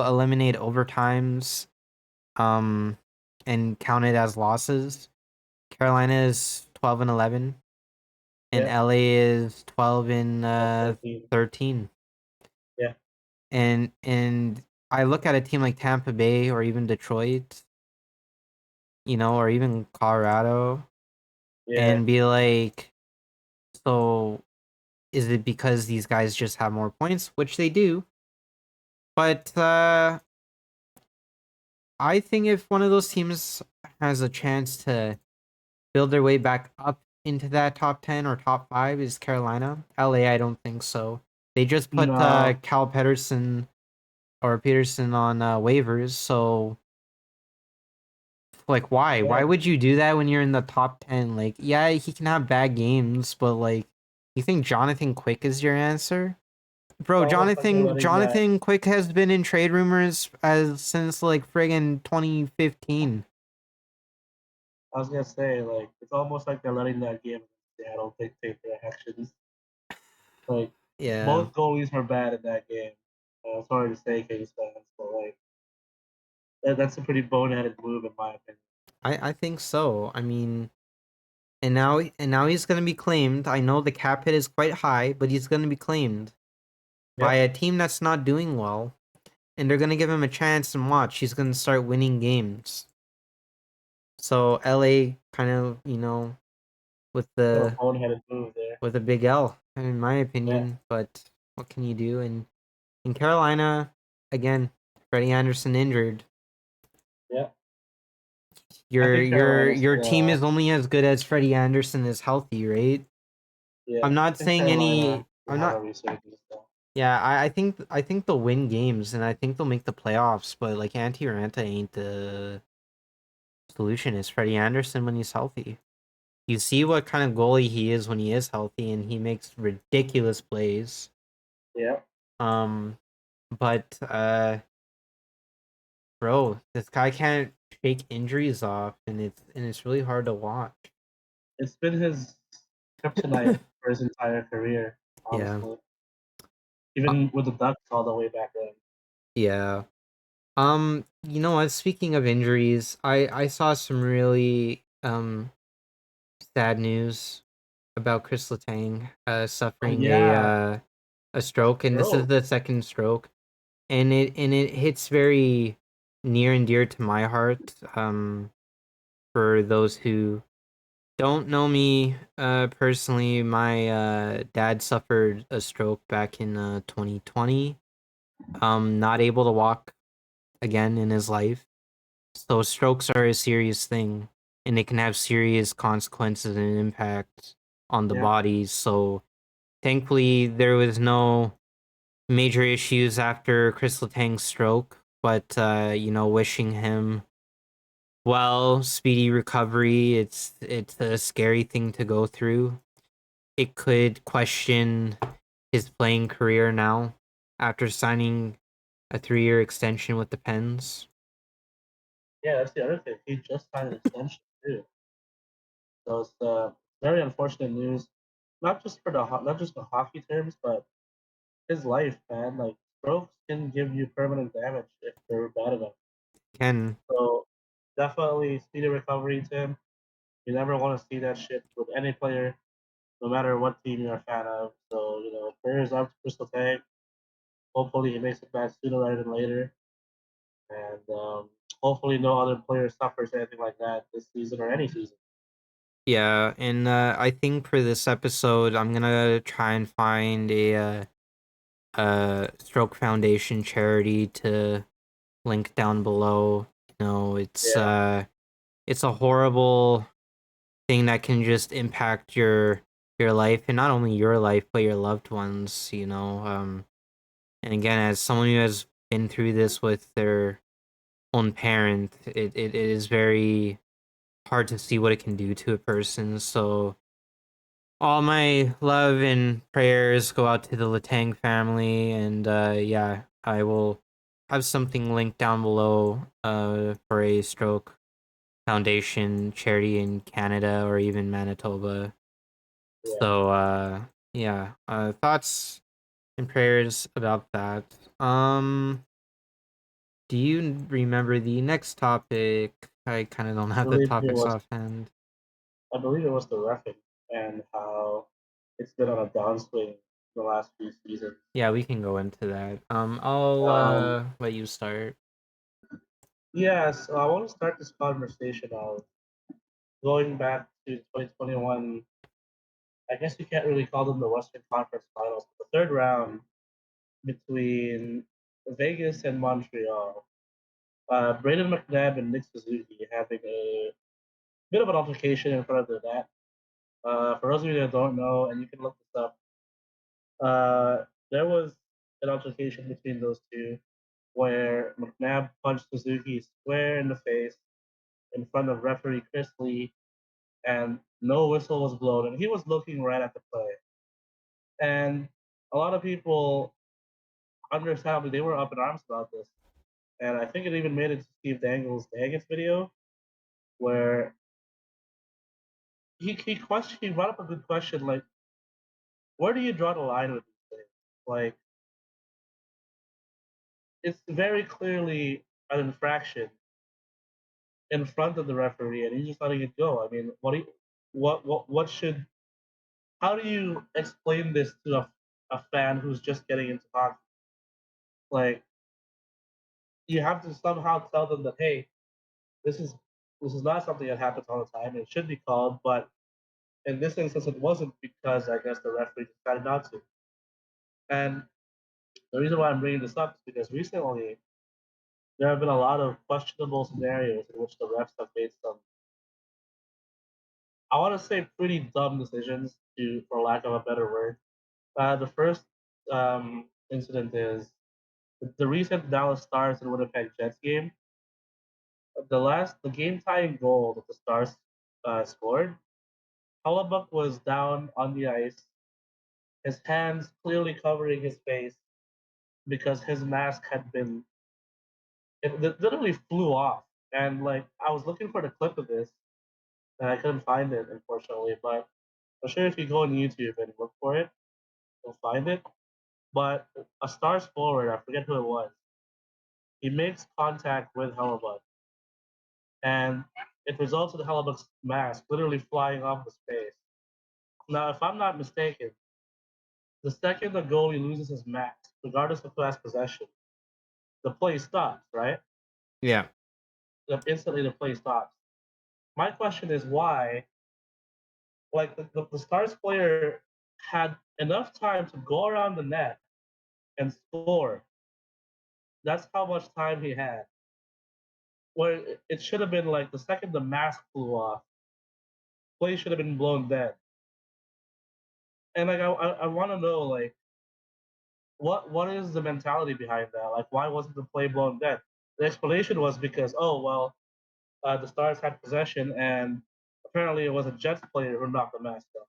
S1: eliminate overtimes, um, and count it as losses, Carolina is 12 and 11, and
S2: yeah.
S1: LA is 12 and
S2: 13.
S1: 13.
S2: Yeah,
S1: And I look at a team like Tampa Bay or even Detroit, you know, or even Colorado,
S2: yeah.
S1: and be like, so is it because these guys just have more points, which they do? But I think if one of those teams has a chance to build their way back up into that top 10 or top 5 is Carolina. LA, I don't think so. They just put
S2: No,
S1: Cal Peterson on waivers, so Like, why?
S2: Yeah,
S1: Why would you do that when you're in the top 10? Like, yeah, he can have bad games, but like, you think Jonathan Quick is your answer?
S2: it's
S1: Bro,
S2: almost like they're letting that.
S1: Jonathan Quick has been in trade rumors as since like friggin' 2015.
S2: I was gonna say, like, it's almost like they're letting that game in Seattle dictate their actions. Like,
S1: Yeah,
S2: both goalies were bad in that game. Sorry to say, Kings fans, but like, that's a pretty boneheaded move in my opinion.
S1: I think so. I mean, and now he's gonna be claimed. I know the cap hit is quite high, but he's gonna be claimed by
S2: Yep.
S1: a team that's not doing well, and they're gonna give him a chance and watch. He's gonna start winning games. So LA kind of, with
S2: A
S1: the
S2: boneheaded move there.
S1: with a big L, in my
S2: Yeah.
S1: opinion. But what can you do? And in Carolina, again, Freddie Anderson injured.
S2: Yeah. I
S1: Your
S2: think
S1: your
S2: Carolina's
S1: your team
S2: gonna.
S1: is only as good as Freddie Anderson is healthy, right?
S2: Yeah.
S1: I'm
S2: I
S1: not
S2: think
S1: saying
S2: Carolina
S1: any.
S2: will
S1: I'm
S2: have a
S1: not.
S2: resurgence though.
S1: Yeah, I think they'll win games and I think they'll make the playoffs. But like Antti Ranta ain't the solution. Is Freddie Anderson when he's healthy? You see what kind of goalie he is when he is healthy, and he makes ridiculous plays.
S2: Yeah.
S1: Um, but bro, this guy can't shake injuries off, and it's really hard to watch.
S2: It's been his kryptonite for his entire career,
S1: Yeah.
S2: honestly.
S1: Uh,
S2: Even with the Ducks all the way back then.
S1: yeah. You know what? Speaking of injuries, I saw some really sad news about Chris Letang
S2: Oh
S1: suffering
S2: yeah,
S1: a stroke, and this is
S2: bro.
S1: the second stroke, and it hits very near and dear to my heart. For those who don't know me personally, my dad suffered a stroke back in 2020. Not able to walk again in his life. So strokes are a serious thing, and it can have serious consequences and impact on the
S2: Yeah.
S1: body. So thankfully, there was no major issues after Chris Letang's stroke. But wishing him well, speedy recovery. It's a scary thing to go through. It could question his playing career now after signing a 3-year extension with the Pens.
S2: Yeah, that's the other thing. He just signed an extension too. So it's very unfortunate news. Not just for not just the hockey terms, but his life, man. Like strokes can give you permanent damage if they're bad enough.
S1: Ken,
S2: So definitely speedy recovery to him. You never want to see that shit with any player, no matter what team you're a fan of. So, prayers up to Crystal Tag. Hopefully he makes it back sooner rather than later. And hopefully no other player suffers anything like that this season or any season.
S1: yeah, and I think for this episode, I'm gonna try and find a Stroke Foundation charity to link down below.
S2: Yeah,
S1: It's a horrible thing that can just impact your life, and not only your life but your loved ones. And again, as someone who has been through this with their own parent, it is very hard to see what it can do to a person. So all my love and prayers go out to the Latang family, and yeah, I will have something linked down below for a stroke foundation charity in Canada or even Manitoba.
S2: yeah.
S1: So yeah, thoughts and prayers about that. Um do you remember the next topic? I kind of don't
S2: I
S1: have the
S2: believe it
S1: topics
S2: was
S1: offhand.
S2: I believe it was the refing and how it's been on a downswing the last few seasons.
S1: Yeah, we can go into that. I'll
S2: Um,
S1: let you start.
S2: yeah, so I want to start this conversation of going back to 2021. I guess you can't really call them the Western Conference Finals, but the third round between Vegas and Montreal. Braden McNabb and Nick Suzuki having a bit of an altercation in front of the net. For those of you that don't know, and you can look this up, there was an altercation between those two where McNabb punched Suzuki square in the face in front of referee Chris Lee, and no whistle was blown, and he was looking right at the play. And a lot of people, understandably, they were up in arms about this. And I think it even made it to Steve Dangle's Daggett's video, where he brought up a good question, like, where do you draw the line with these things? Like, it's very clearly an infraction in front of the referee, and he's just letting it go. I mean, what should? How do you explain this to a fan who's just getting into hockey? Like, you have to somehow tell them that, hey, this is this is not something that happens all the time. It should be called, but in this instance, it wasn't because I guess the referee decided not to. And the reason why I'm bringing this up is because recently there have been a lot of questionable scenarios in which the refs have made some, I want to say, pretty dumb decisions, to, for lack of a better word. The first incident is the recent Dallas Stars and Winnipeg Jets game. The game tying goal that the Stars scored. Hellebuck was down on the ice, his hands clearly covering his face because his mask had been, it literally flew off. And like, I was looking for the clip of this and I couldn't find it, unfortunately. But I'm sure if you go on YouTube and look for it, you'll find it. But a Stars forward, I forget who it was, he makes contact with Hellebuck, and it results in Hellebuck's mask literally flying off his face. Now, if I'm not mistaken, the second the goalie loses his mask, regardless of who has possession, the play stops, right?
S1: Yeah.
S2: Instantly, the play stops. My question is why, like, the Stars player had enough time to go around the net and score. That's how much time he had. Where it should have been like the second the mask flew off, play should have been blown dead. And like, I want to know, like, what is the mentality behind that? Like, why wasn't the play blown dead? The explanation was because, oh well, the Stars had possession, and apparently it was a Jets player who knocked the mask off,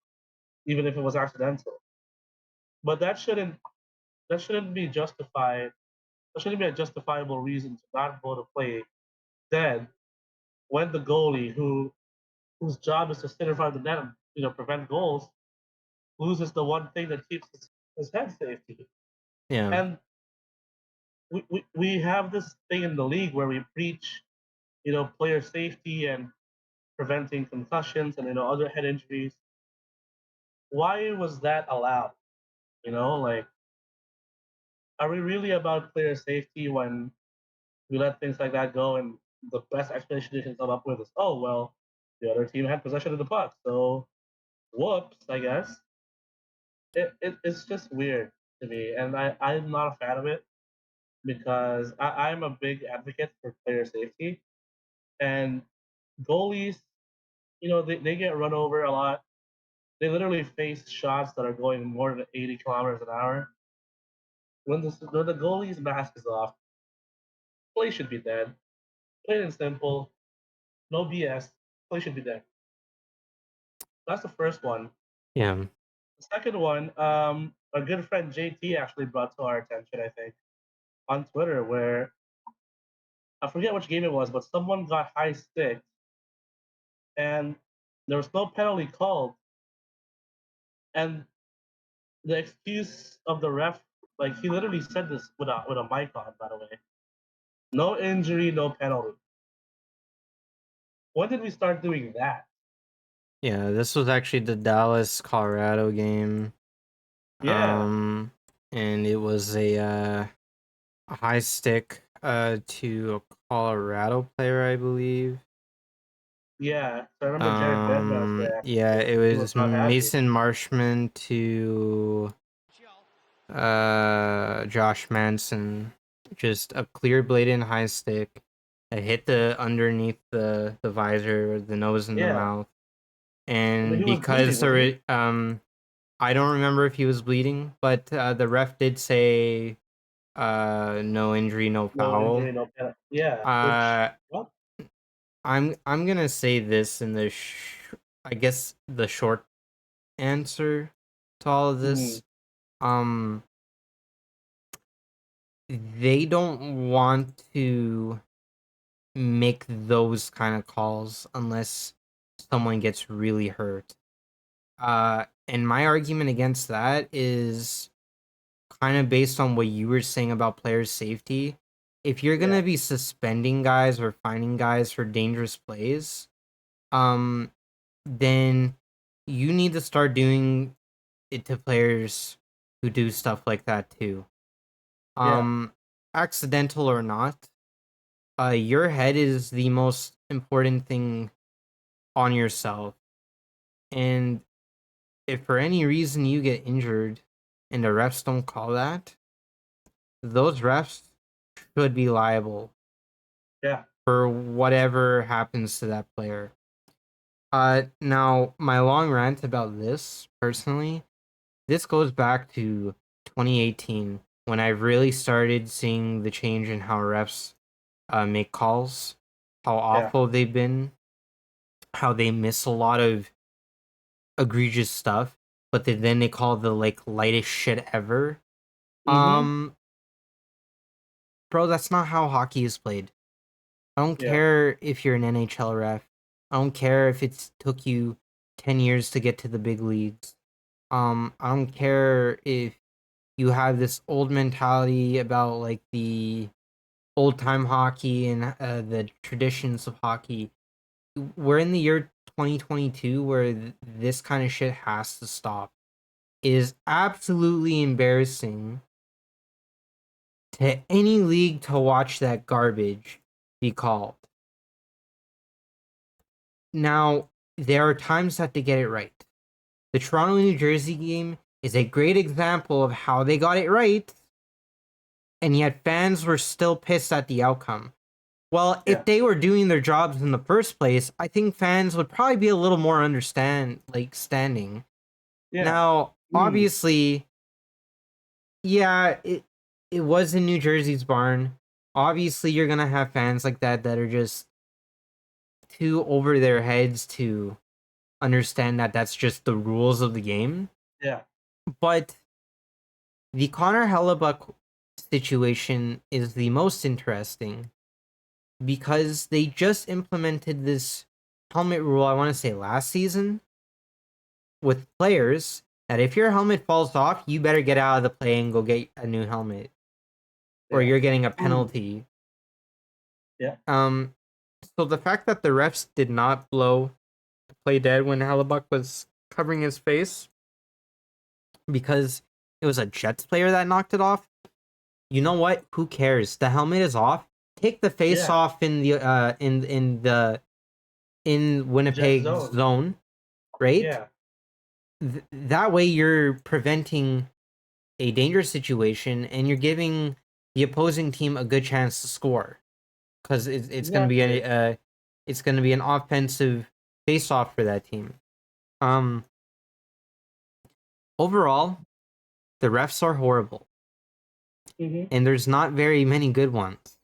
S2: even if it was accidental. But that shouldn't be justified. That shouldn't be a justifiable reason to not vote a play dead when the goalie, whose job is to sit in front of the net and prevent goals, loses the one thing that keeps his head safety.
S1: Yeah.
S2: And we have this thing in the league where we preach, player safety and preventing concussions and other head injuries. Why was that allowed? Like, are we really about player safety when we let things like that go? And the best explanation you can come up with is, oh well, the other team had possession of the puck, so whoops, I guess. It's just weird to me, and I'm not a fan of it because I'm a big advocate for player safety, and goalies, they get run over a lot. They literally face shots that are going more than 80 kilometers an hour. When the goalie's mask is off, play should be dead. Plain and simple, no BS. Play should be dead. That's the first one.
S1: Yeah.
S2: The second one, our good friend JT actually brought to our attention, I think, on Twitter, where I forget which game it was, but someone got high stick and there was no penalty called. And the excuse of the ref, like, he literally said this with a mic on, by the way. No injury, no penalty. When did we start doing that?
S1: Yeah, this was actually the Dallas Colorado game.
S2: Yeah,
S1: And it was a high stick to a Colorado player, I believe.
S2: yeah. So I remember Jared Bednar was there,
S1: Yeah,
S2: and
S1: it
S2: he was
S1: was
S2: not happy.
S1: Mason Marshman to Josh Manson. Just a clear blatant high stick. It hit the underneath the visor, the nose and the
S2: Yeah,
S1: mouth.
S2: I mean,
S1: And
S2: he was bleeding,
S1: because
S2: wasn't he?
S1: I don't remember if he was bleeding, but the ref did say no injury, no
S2: No
S1: foul.
S2: injury, no penalty. Yeah, which
S1: Uh
S2: what?
S1: I'm gonna say this in the I guess the short answer to all of
S2: Mm,
S1: this. Um, they don't want to make those kind of calls unless someone gets really hurt. And my argument against that is kind of based on what you were saying about players' safety. If you're
S2: yeah,
S1: gonna be suspending guys or fining guys for dangerous plays, then you need to start doing it to players who do stuff like that too.
S2: yeah,
S1: Um, Accidental or not, your head is the most important thing on yourself. And if for any reason you get injured and the refs don't call that, those refs should be liable
S2: yeah,
S1: for whatever happens to that player. Now my long rant about this personally, this goes back to 2018 when I really started seeing the change in how refs make calls, how
S2: yeah.
S1: awful they've been, how they miss a lot of egregious stuff, but then they call the like lightest shit ever.
S2: Mm-hmm.
S1: Um, Bro, that's not how hockey is played. I don't
S2: Yeah,
S1: care if you're an NHL ref. I don't care if it's took you 10 years to get to the big leagues. I don't care if you have this old mentality about like the old time hockey and the traditions of hockey. We're in the year 2022 where this kind of shit has to stop. It is absolutely embarrassing to any league to watch that garbage be called. Now, there are times that they get it right. The Toronto New Jersey game is a great example of how they got it right, and yet fans were still pissed at the outcome. Well,
S2: yeah,
S1: if they were doing their jobs in the first place, I think fans would probably be a little more standing.
S2: yeah.
S1: Now,
S2: Mm,
S1: obviously, yeah, it was in New Jersey's barn. Obviously, you're gonna have fans like that that are just too over their heads to understand that that's just the rules of the game.
S2: yeah,
S1: But the Connor Hellebuck situation is the most interesting because they just implemented this helmet rule, I want to say last season, with players that if your helmet falls off, you better get out of the play and go get a new helmet, or
S2: yeah.
S1: you're getting a
S2: Mm,
S1: penalty.
S2: yeah,
S1: Um, so the fact that the refs did not blow the play dead when Hellebuck was covering his face because it was a Jets player that knocked it off. You know what? Who cares? The helmet is off. Take the face
S2: yeah.
S1: off in the in
S2: The jet
S1: Winnipeg
S2: zone.
S1: zone, right?
S2: Yeah,
S1: That way you're preventing a dangerous situation and you're giving the opposing team a good chance to score because it's going to be
S2: exactly.
S1: it's going to be an offensive face off for that team. Um, Overall, the refs are horrible
S2: Mm-hmm.
S1: and there's not very many good ones.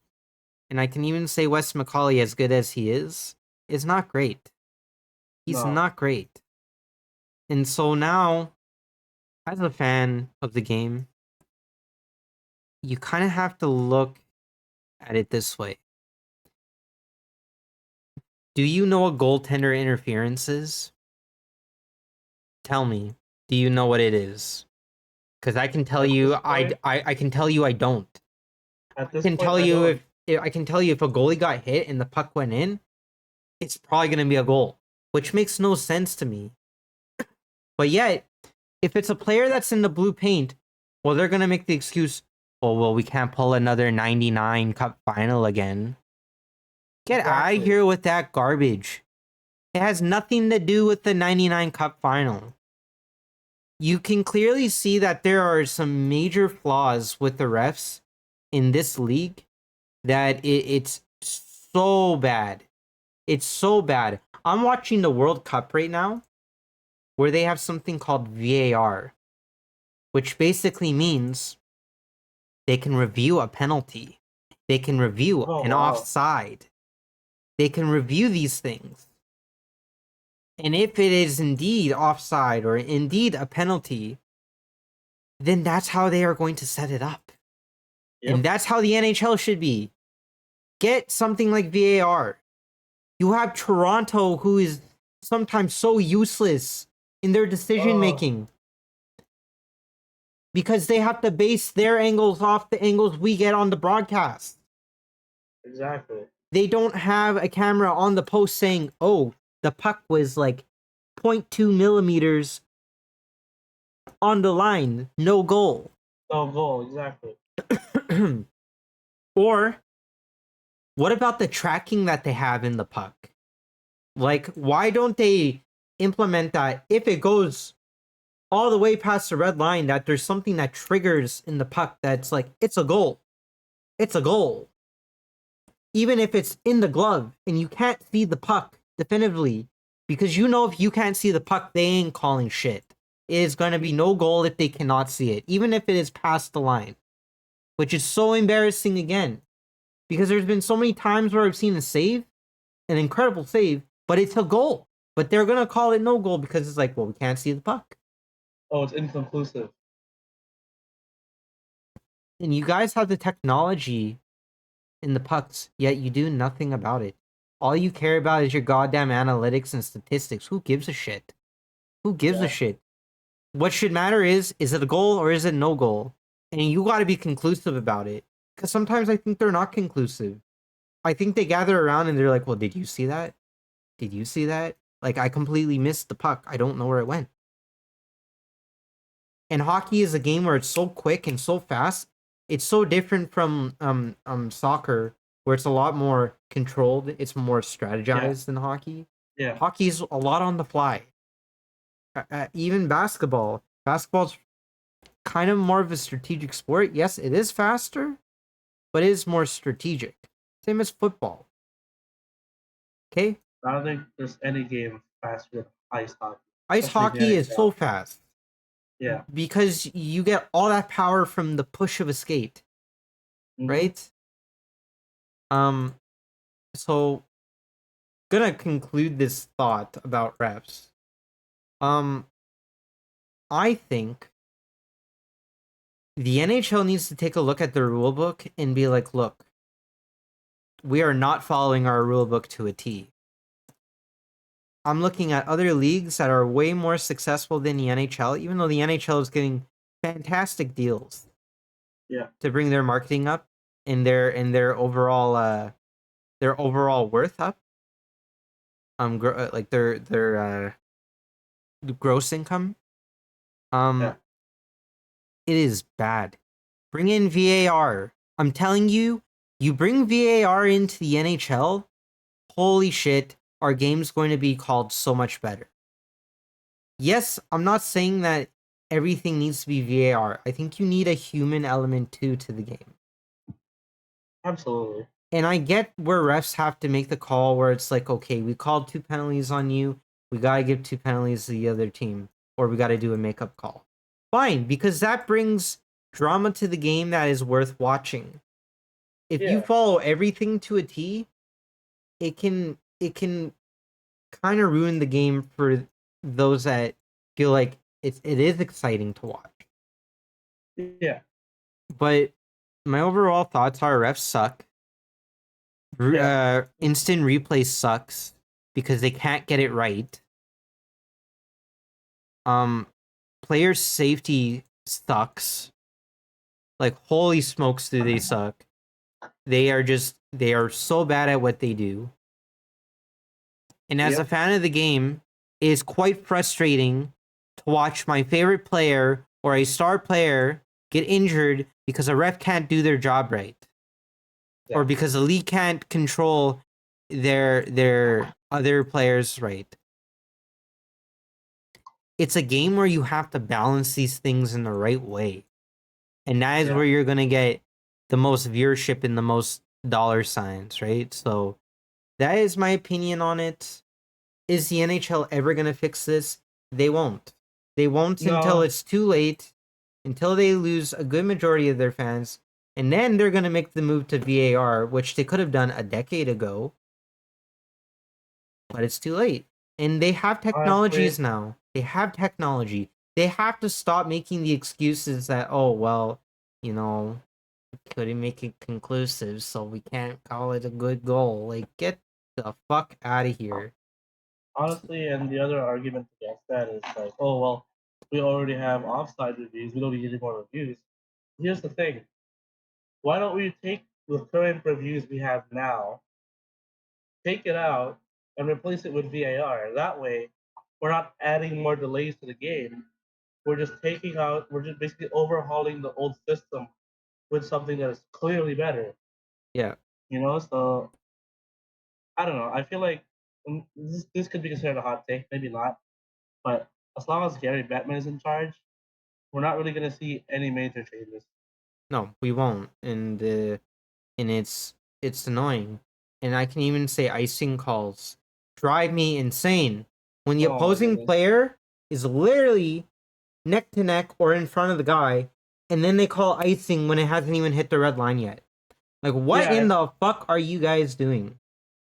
S1: And I can even say Wes McCauley, as good as he is not great. He's
S2: No.
S1: not great. And so now, as a fan of the game, you kind of have to look at it this way. Do you know what goaltender interference is? Tell me. Do you know what it is? Because I can tell
S2: At
S1: you,
S2: this point,
S1: I can tell you I don't.
S2: at
S1: I
S2: this
S1: can
S2: point,
S1: tell
S2: I
S1: you
S2: don't.
S1: if I can tell you if a goalie got hit and the puck went in, it's probably gonna be a goal, which makes no sense to me. But yet, if it's a player that's in the blue paint, well, they're gonna make the excuse, oh well, we can't pull another 99 cup final again. Get out of
S2: Exactly.
S1: here with that garbage. It has nothing to do with the 99 cup final. You can clearly see that there are some major flaws with the refs in this league that it's so bad. It's so bad. I'm watching the World Cup right now where they have something called VAR, which basically means they can review a penalty. They can review
S2: Oh
S1: an
S2: wow.
S1: offside. they can review these things. And if it is indeed offside or indeed a penalty, then that's how they are going to set it up.
S2: Yep.
S1: And that's how the NHL should be. Get something like VAR. You have Toronto, who is sometimes so useless in their decision making. Because they have to base their angles off the angles we get on the broadcast.
S2: Exactly.
S1: They don't have a camera on the post saying, oh, the puck was like 0.2 millimeters on the line, no goal.
S2: No goal, exactly.
S1: Or, what about the tracking that they have in the puck? Like, why don't they implement that if it goes all the way past the red line, that there's something that triggers in the puck that's like, it's a goal. It's a goal. Even if it's in the glove and you can't see the puck definitively, because you know if you can't see the puck, they ain't calling shit. It is going to be no goal if they cannot see it, even if it is past the line, which is so embarrassing again, because there's been so many times where I've seen a save, an incredible save, but it's a goal. But they're going to call it no goal because it's like, well, we can't see the puck.
S2: Oh, it's inconclusive.
S1: And you guys have the technology in the pucks, yet you do nothing about it. All you care about is your goddamn analytics and statistics. Who gives a shit? Who gives a shit? What should matter is it a goal or is it no goal? And you got to be conclusive about it. Because sometimes I think they're not conclusive. I think they gather around and they're like, well, did you see that? Did you see that? Like, I completely missed the puck. I don't know where it went. And hockey is a game where it's so quick and so fast. It's so different from soccer, where it's a lot more controlled. It's more strategized than hockey.
S2: Yeah.
S1: Hockey's a lot on the fly. Even basketball. Basketball's kind of more of a strategic sport. Yes, it is faster, but it is more strategic. Same as football. Okay?
S2: I don't think there's any game faster than ice hockey.
S1: Ice hockey is so fast.
S2: Yeah.
S1: Because you get all that power from the push of a skate. Right? So gonna conclude this thought about refs. I think the NHL needs to take a look at the rule book and be like, look, we are not following our rule book to a T. I'm looking at other leagues that are way more successful than the NHL, even though the NHL is getting fantastic deals.
S2: Yeah.
S1: To bring their marketing up and their overall worth up. Like their gross income. It is bad. Bring in VAR. I'm telling you, you bring VAR into the NHL, holy shit, our game's going to be called so much better. Yes, I'm not saying that everything needs to be VAR. I think you need a human element too to the game.
S2: Absolutely.
S1: And I get where refs have to make the call where it's like, okay, we called 2 penalties on you. We got to give 2 penalties to the other team. Or we got to do a makeup call. Fine, because that brings drama to the game that is worth watching. If you follow everything to a T, it can kind of ruin the game for those that feel like it is exciting to watch.
S2: Yeah.
S1: But my overall thoughts are refs suck. Instant replay sucks because they can't get it right. Player safety sucks. Like, holy smokes, do they suck. They are so bad at what they do. And as a fan of the game, it is quite frustrating to watch my favorite player or a star player get injured because a ref can't do their job right. Or because the league can't control their other players right. It's a game where you have to balance these things in the right way. And that is where you're going to get the most viewership and the most dollar signs, right? So that is my opinion on it. Is the NHL ever going to fix this? They won't. They won't until it's too late, until they lose a good majority of their fans. And then they're going to make the move to VAR, which they could have done a decade ago. but it's too late. And they have technologies
S2: Honestly,
S1: now. They have technology. They have to stop making the excuses that, oh, well, you know, couldn't make it conclusive, so we can't call it a good goal. Like, get the fuck out of here.
S2: honestly, and the other argument against that is like, oh well, we already have offside reviews. We don't need any more reviews. Here's the thing: why don't we take the current reviews we have now, take it out, and replace it with VAR? That way, we're not adding more delays to the game. We're just taking out. We're just basically overhauling the old system with something that is clearly better.
S1: Yeah.
S2: So I don't know. I feel like this could be considered a hot take, maybe not. But as long as Gary Bettman is in charge, we're not really going to see any major changes.
S1: No, we won't. And it's annoying. And I can even say icing calls drive me insane. When the
S2: Oh my
S1: opposing
S2: goodness.
S1: player is literally neck to neck or in front of the guy, and then they call icing when it hasn't even hit the red line yet. Like, what
S2: Yeah,
S1: in the fuck are you guys doing?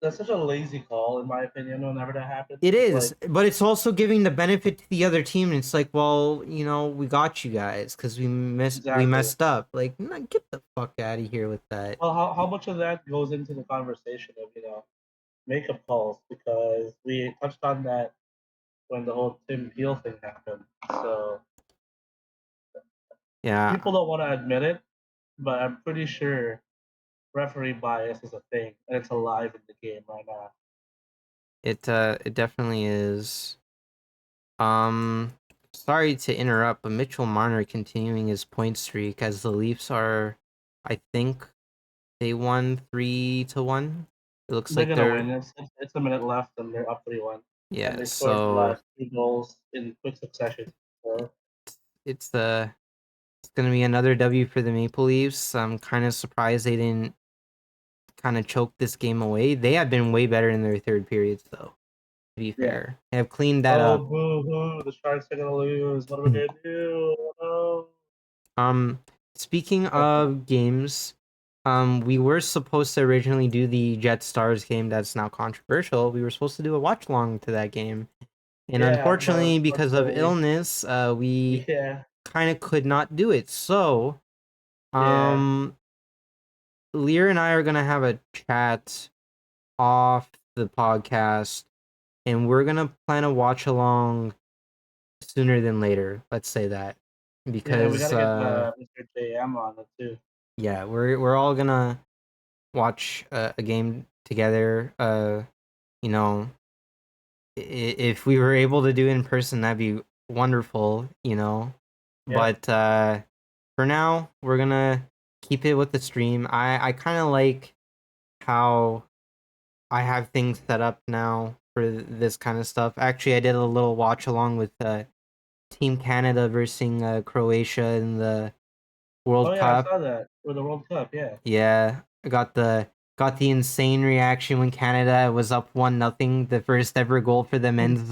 S2: that's such a lazy call, in my opinion. Whenever that happens,
S1: It
S2: it's
S1: is,
S2: like
S1: but it's also giving the benefit to the other team. And it's like, well, we got you guys because we
S2: exactly.
S1: messed up. Like, nah, get the fuck out of here with that.
S2: Well, how much of that goes into the conversation of makeup calls? Because we touched on that when the whole Tim Peel thing happened. So
S1: Yeah,
S2: people don't want to admit it, but I'm pretty sure referee bias is a thing, and it's alive in the game right now.
S1: it definitely is. Um, Sorry to interrupt, but Mitchell Marner continuing his point streak as the Leafs are, I think they won 3-1. It looks
S2: They're
S1: like
S2: gonna win.
S1: they're
S2: It's a minute left, and they're up 3-1, and
S1: yeah.
S2: they scored the
S1: So
S2: last two goals in quick succession. So
S1: it's it's gonna be another W for the Maple Leafs. I'm kind of surprised they didn't kind of choke this game away. They have been way better in their third periods, though. To be
S2: yeah.
S1: fair, they have cleaned that
S2: Oh
S1: up.
S2: boo hoo! The Sharks are gonna lose. What are we gonna do? Oh,
S1: Um, Speaking
S2: no.
S1: of games, we were supposed to originally do the Jet Stars game that's now controversial. We were supposed to do a watch along to that game, and
S2: Yeah, but
S1: unfortunately, because of
S2: unfortunately,
S1: illness, we
S2: yeah,
S1: kind of could not do it. So,
S2: yeah.
S1: um, Lear and I are gonna have a chat off the podcast, and we're gonna plan a watch along sooner than later. Let's say that
S2: Yeah, we
S1: because
S2: gotta get Mr. JM on it too.
S1: yeah, we're all gonna watch a game together. You know, if we were able to do it in person, that'd be wonderful.
S2: Yeah.
S1: But for now, we're gonna keep it with the stream. I kind of like how I have things set up now for this kind of stuff. Actually, I did a little watch along with Team Canada versus Croatia in the
S2: Oh
S1: World
S2: yeah, I
S1: Cup.
S2: saw that for the World Cup. Yeah.
S1: Yeah, I got the insane reaction when Canada was up 1-0, the first ever goal for the men's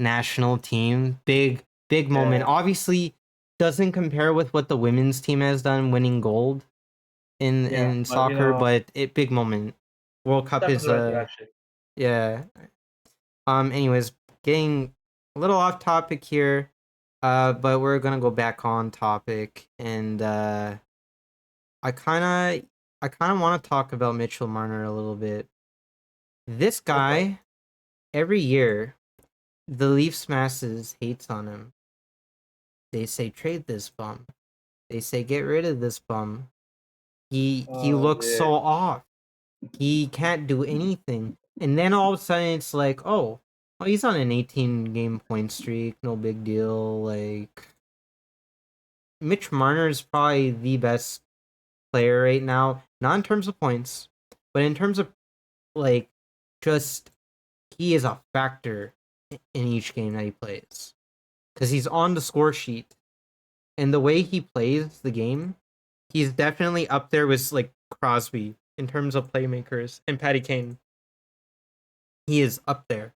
S1: national team. Big moment.
S2: Yeah.
S1: Obviously, doesn't compare with what the women's team has done, winning gold in
S2: Yeah. But
S1: soccer, but it big moment. World Cup
S2: step in
S1: is
S2: the right direction.
S1: yeah. Anyways, getting a little off topic here, but we're gonna go back on topic, and I kind of want to talk about Mitchell Marner a little bit. This
S2: Go for it.
S1: guy, every year, the Leafs masses hates on him. They say trade this bum. They say get rid of this bum. He
S2: Oh
S1: looks
S2: dear.
S1: so off. He can't do anything. And then all of a sudden it's like, oh, he's on an 18 game point streak. No big deal. Like Mitch Marner is probably the best player right now, not in terms of points, but in terms of like just he is a factor in each game that he plays because he's on the score sheet and the way he plays the game, he's definitely up there with like Crosby in terms of playmakers and Patty Kane. He is up there.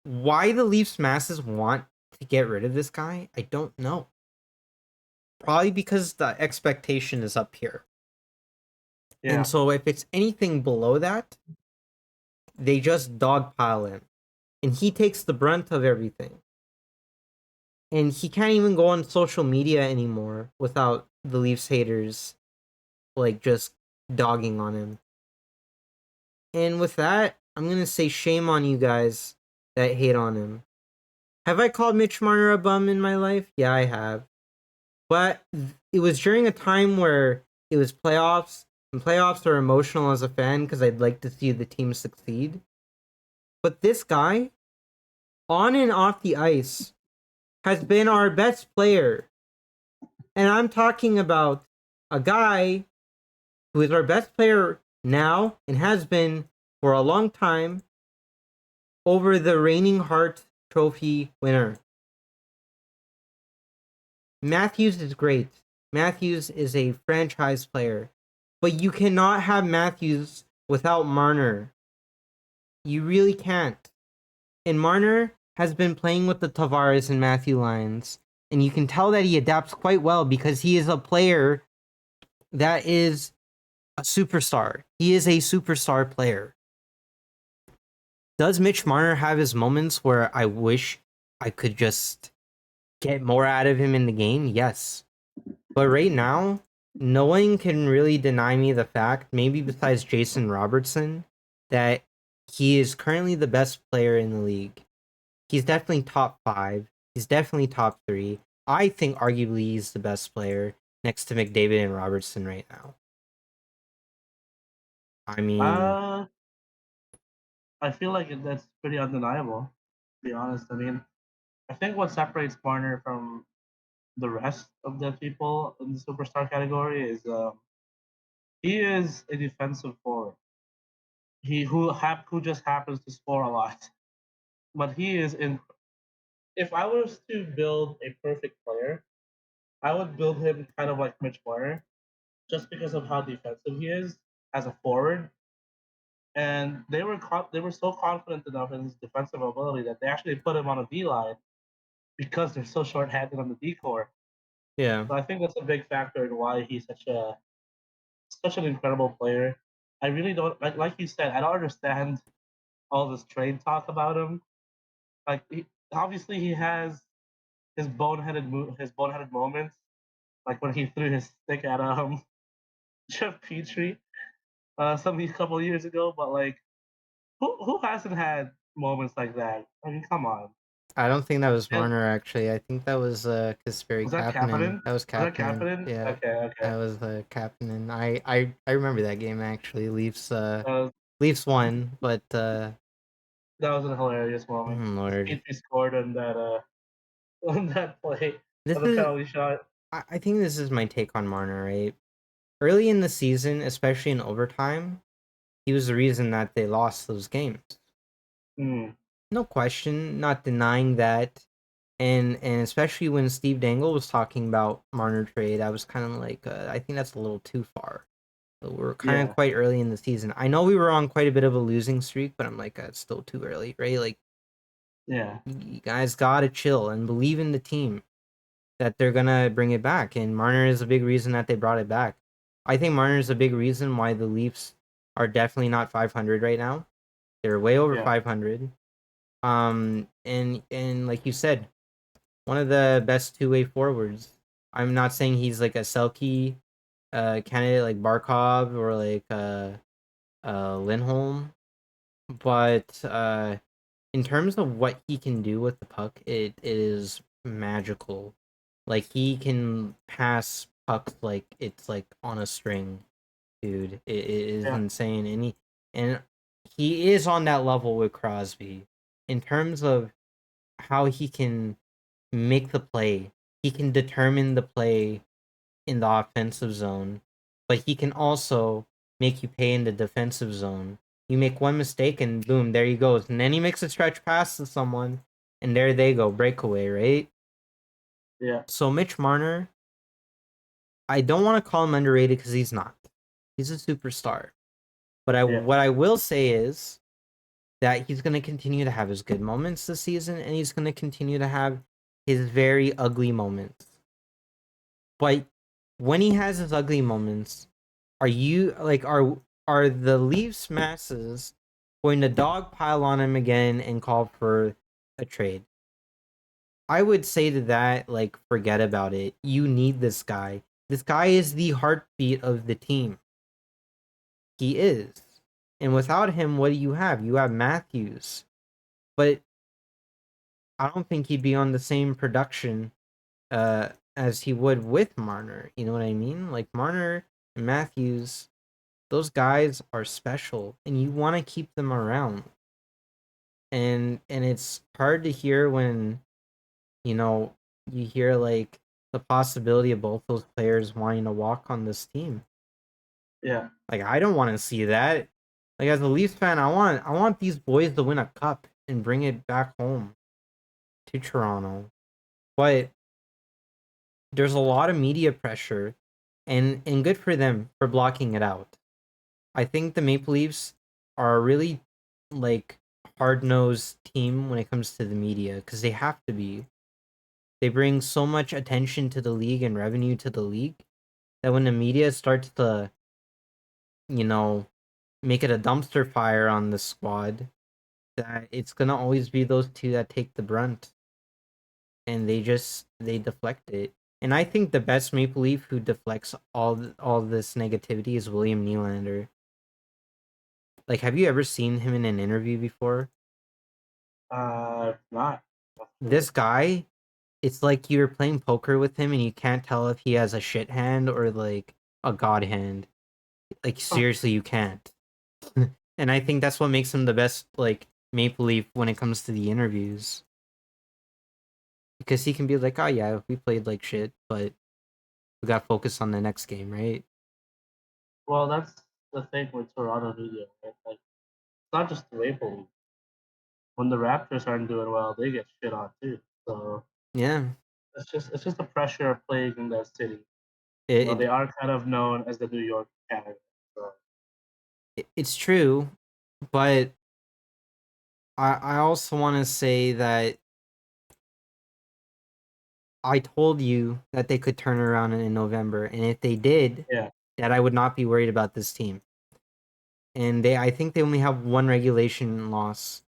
S1: Why the Leafs masses want to get rid of this guy, I don't know. Probably because the expectation is up here. And
S2: Yeah.
S1: so if it's anything below that, they just dogpile him, and he takes the brunt of everything. And he can't even go on social media anymore without the Leafs haters like just dogging on him. And with that, I'm gonna say shame on you guys that hate on him. Have I called Mitch Marner a bum in my life? Yeah, I have. But it was during a time where it was playoffs, and playoffs are emotional as a fan because I'd like to see the team succeed. But this guy, on and off the ice, has been our best player. And I'm talking about a guy who is our best player now and has been for a long time over the reigning Hart Trophy winner. Matthews is great. Matthews is a franchise player. But you cannot have Matthews without Marner. You really can't. And Marner has been playing with the Tavares and Matthew lines. And you can tell that he adapts quite well because he is a player that is a superstar. He is a superstar player. Does Mitch Marner have his moments where I wish I could just get more out of him in the game? Yes. But right now, no one can really deny me the fact, maybe besides Jason Robertson, that he is currently the best player in the league. He's definitely top 5. He's definitely top 3. I think arguably he's the best player next to McDavid and Robertson right now. I mean,
S2: I feel like that's pretty undeniable. To be honest, I mean, I think what separates Marner from the rest of the people in the superstar category is he is a defensive forward. Who just happens to score a lot, but he is in. If I was to build a perfect player, I would build him kind of like Mitch Marner, just because of how defensive he is as a forward. And they were so confident enough in his defensive ability that they actually put him on a D line because they're so short-handed on the D core.
S1: yeah.
S2: So I think that's a big factor in why he's such an incredible player. I really don't like you said. I don't understand all this trade talk about him. Like obviously he has his boneheaded moments, like when he threw his stick at Jeff Petrie some couple of years ago. But like, who hasn't had moments like that? I mean, come on.
S1: I don't think that was
S2: And
S1: Marner, actually. I think that was Kasperi
S2: was that
S1: Kapanen.
S2: Kapanen?
S1: That was
S2: Was that
S1: Kapanen.
S2: Kapanen?
S1: Yeah,
S2: Okay, okay.
S1: that was Kapanen. I remember that game, actually.
S2: Uh,
S1: Leafs won, but
S2: that was a hilarious moment.
S1: Lord.
S2: Petrie scored on that on that play
S1: This
S2: on the
S1: is
S2: penalty shot.
S1: I think this is my take on Marner, right? Early in the season, especially in overtime, he was the reason that they lost those games.
S2: Mm,
S1: No question, not denying that. And especially when Steve Dangle was talking about Marner trade, I was kind of like, I think that's a little too far. But we're kind of
S2: yeah,
S1: quite early in the season. I know we were on quite a bit of a losing streak, but I'm like, it's still too early, right? Like,
S2: yeah,
S1: you guys gotta chill and believe in the team that they're gonna bring it back. And Marner is a big reason that they brought it back. I think Marner is a big reason why the Leafs are definitely not 500 right now. They're way over
S2: yeah,
S1: 500. And like you said, one of the best two-way forwards. I'm not saying he's like a Selke candidate like Barkov or like Lindholm, but in terms of what he can do with the puck, it is magical. Like he can pass pucks like it's like on a string, dude. It is
S2: yeah,
S1: insane, and he is on that level with Crosby in terms of how he can make the play. He can determine the play in the offensive zone, but he can also make you pay in the defensive zone. You make one mistake and boom, there he goes. And then he makes a stretch pass to someone, and there they go, breakaway, right?
S2: yeah,
S1: So Mitch Marner, I don't want to call him underrated because he's not. He's a superstar. But
S2: yeah,
S1: what I will say is that he's going to continue to have his good moments this season, and he's going to continue to have his very ugly moments. But when he has his ugly moments, are you like are the Leafs masses going to dogpile on him again and call for a trade. I would say to that, like, forget about it. You need this guy. This guy is the heartbeat of the team. He is. And without him, what do you have? You have Matthews. But I don't think he'd be on the same production as he would with Marner. You know what I mean? Like Marner and Matthews, those guys are special and you want to keep them around. And it's hard to hear when, you hear like the possibility of both those players wanting to walk on this team.
S2: Yeah.
S1: Like I don't want to see that. Like as a Leafs fan, I want these boys to win a cup and bring it back home to Toronto. But there's a lot of media pressure and good for them for blocking it out. I think the Maple Leafs are a really like hard-nosed team when it comes to the media because they have to be. They bring so much attention to the league and revenue to the league that when the media starts to, make it a dumpster fire on the squad, that it's gonna always be those two that take the brunt, and they deflect it. And I think the best Maple Leaf who deflects all this negativity is William Nylander. Like, have you ever seen him in an interview before?
S2: Not.
S1: This guy, it's like you're playing poker with him and you can't tell if he has a shit hand or like a god hand. Like seriously, you can't. And I think that's what makes him the best like Maple Leaf when it comes to the interviews. Because he can be like, oh yeah, we played like shit, but we got focused on the next game, right?
S2: Well, that's the thing with Toronto media. Right? Like, it's not just the Maple Leafs. When the Raptors aren't doing well, they get shit on too. So
S1: Yeah.
S2: it's just the pressure of playing in that city.
S1: It,
S2: They are kind of known as the New York Canada. So.
S1: it's true, but I also want to say that I told you that they could turn around in November, and if they did,
S2: Yeah.
S1: that I would not be worried about this team. And I think they only have one regulation loss